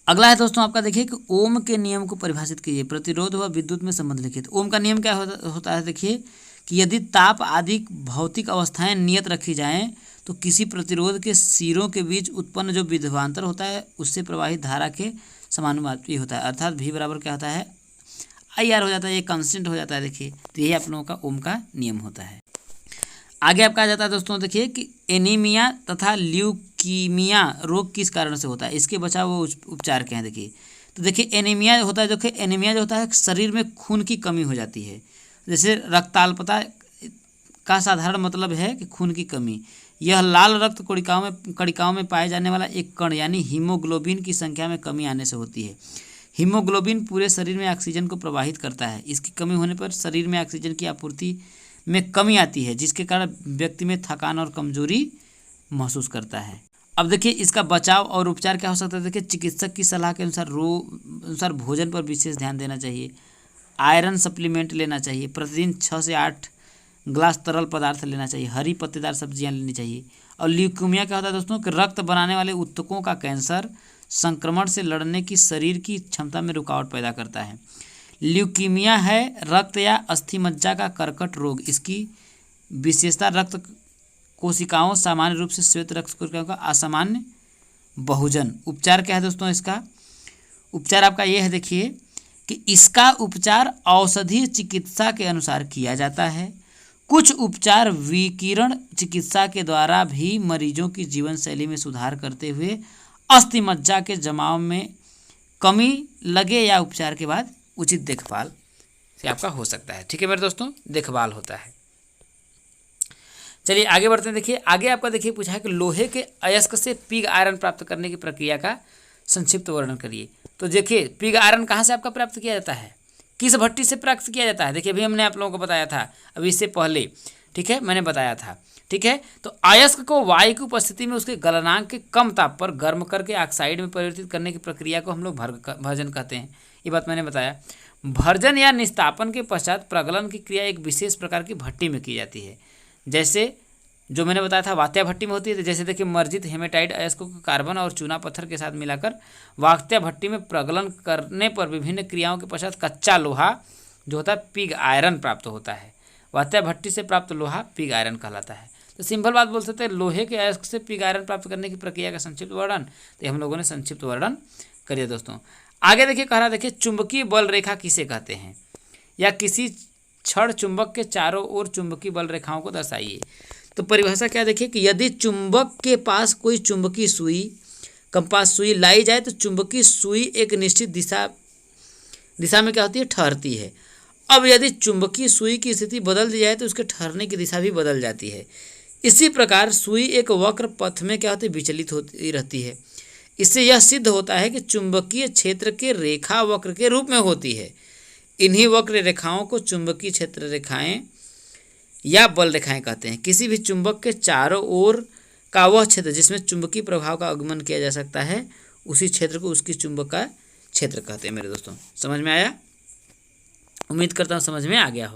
[SPEAKER 1] अगला है दोस्तों आपका देखिए कि ओम के नियम को परिभाषित कीजिए, प्रतिरोध व विद्युत में संबंध लिखिए। ओम का नियम क्या होता है, देखिए कि यदि ताप आदि भौतिक अवस्थाएं नियत रखी जाएं तो किसी प्रतिरोध के सिरों के बीच उत्पन्न जो विभवांतर होता है उससे प्रवाहित धारा के समानुपाती होता है, अर्थात V बराबर क्या होता है IR हो जाता है, ये कांस्टेंट हो जाता है। देखिए तो यही आप लोगों का ओम का नियम होता है। आगे आपका आ जाता है दोस्तों, देखिए कि एनीमिया तथा ल्यूकीमिया रोग किस कारण से होता है, इसके बचाव व उपचार क्या है। देखिए तो देखिए एनीमिया होता है, देखिए एनीमिया जो होता है शरीर में खून की कमी हो जाती है। जैसे रक्ताल्पता का साधारण मतलब है कि खून की कमी। यह लाल रक्त कणिकाओं में पाए जाने वाला एक कण यानी हीमोग्लोबिन की संख्या में कमी आने से होती है। हीमोग्लोबिन पूरे शरीर में ऑक्सीजन को प्रवाहित करता है। इसकी कमी होने पर शरीर में ऑक्सीजन की आपूर्ति में कमी आती है, जिसके कारण व्यक्ति में थकान और कमजोरी महसूस करता है। अब देखिए इसका बचाव और उपचार क्या हो सकता है। देखिए चिकित्सक की सलाह के अनुसार भोजन पर विशेष ध्यान देना चाहिए। आयरन सप्लीमेंट लेना चाहिए। प्रतिदिन 6 से 8 ग्लास तरल पदार्थ लेना चाहिए। हरी पत्तेदार सब्जियां लेनी चाहिए। और ल्यूकीमिया क्या होता है दोस्तों कि रक्त बनाने वाले ऊतकों का कैंसर संक्रमण से लड़ने की शरीर की क्षमता में रुकावट पैदा करता है। ल्यूकीमिया है रक्त या अस्थि मज्जा का कर्कट रोग। इसकी विशेषता रक्त कोशिकाओं सामान्य रूप से श्वेत रक्त कोशिकाओं का असामान्य बहुजन। उपचार क्या है दोस्तों, इसका उपचार आपका ये है, देखिए कि इसका उपचार औषधीय चिकित्सा के अनुसार किया जाता है। कुछ उपचार विकिरण चिकित्सा के द्वारा भी मरीजों की जीवन शैली में सुधार करते हुए अस्थि मज्जा के जमाव में कमी लगे या उपचार के बाद उचित देखभाल से आपका हो सकता है। ठीक है मेरे दोस्तों, देखभाल होता है। चलिए आगे बढ़ते हैं। देखिए आगे आपका देखिए पूछा है कि लोहे के अयस्क से पिग आयरन प्राप्त करने की प्रक्रिया का संक्षिप्त वर्णन करिए। तो देखिए पिग आयरन कहाँ से आपका प्राप्त किया जाता है, किस भट्टी से प्राप्त किया जाता है। देखिए अभी हमने आप लोगों को बताया था, अभी इससे पहले, ठीक है, मैंने बताया था। ठीक है, तो अयस्क को वायु की उपस्थिति में उसके गलनांक के कम ताप पर गर्म करके ऑक्साइड में परिवर्तित करने की प्रक्रिया को हम लोग भर्जन कहते हैं। ये बात मैंने बताया। भर्जन या निस्तापन के पश्चात प्रगलन की क्रिया एक विशेष प्रकार की भट्टी में की जाती है, जैसे जो मैंने बताया था वात्या भट्टी में होती है। जैसे देखिए मर्जित हेमेटाइट अयस्कों को कार्बन और चूना पत्थर के साथ मिलाकर वात्या भट्टी में प्रगलन करने पर विभिन्न क्रियाओं के पश्चात कच्चा लोहा जो होता है पिग आयरन प्राप्त होता है। वात्या भट्टी से प्राप्त लोहा पिग आयरन कहलाता है। तो सिंपल बात बोल सकते हैं, लोहे के अयस्क से पिग आयरन प्राप्त करने की प्रक्रिया का संक्षिप्त वर्णन। तो हम लोगों ने संक्षिप्त वर्णन कर दिया दोस्तों। आगे देखिए कह रहा, देखिए चुंबकीय बल रेखा किसे कहते हैं, या किसी क्षण चुंबक के चारों ओर चुंबकीय बल रेखाओं को दर्शाइए। तो परिभाषा क्या, देखिए कि यदि चुंबक के पास कोई चुंबकीय सुई कंपास सुई लाई जाए तो चुंबकीय सुई एक निश्चित दिशा में क्या होती है, ठहरती है। अब यदि चुंबकीय सुई की स्थिति बदल दी जाए तो उसके ठहरने की दिशा भी बदल जाती है। इसी प्रकार सुई एक वक्र पथ में क्या होती है, विचलित होती रहती है। इससे यह सिद्ध होता है कि चुंबकीय क्षेत्र के रेखा वक्र के रूप में होती है। इन्हीं वक्र रेखाओं को चुंबकीय क्षेत्र रेखाएं या बल रेखाएं कहते हैं। किसी भी चुंबक के चारों ओर का वह क्षेत्र जिसमें चुंबकीय प्रभाव का आगमन किया जा सकता है, उसी क्षेत्र को उसकी चुंबक का क्षेत्र कहते हैं। मेरे दोस्तों समझ में आया? उम्मीद करता हूँ समझ में आ गया हो।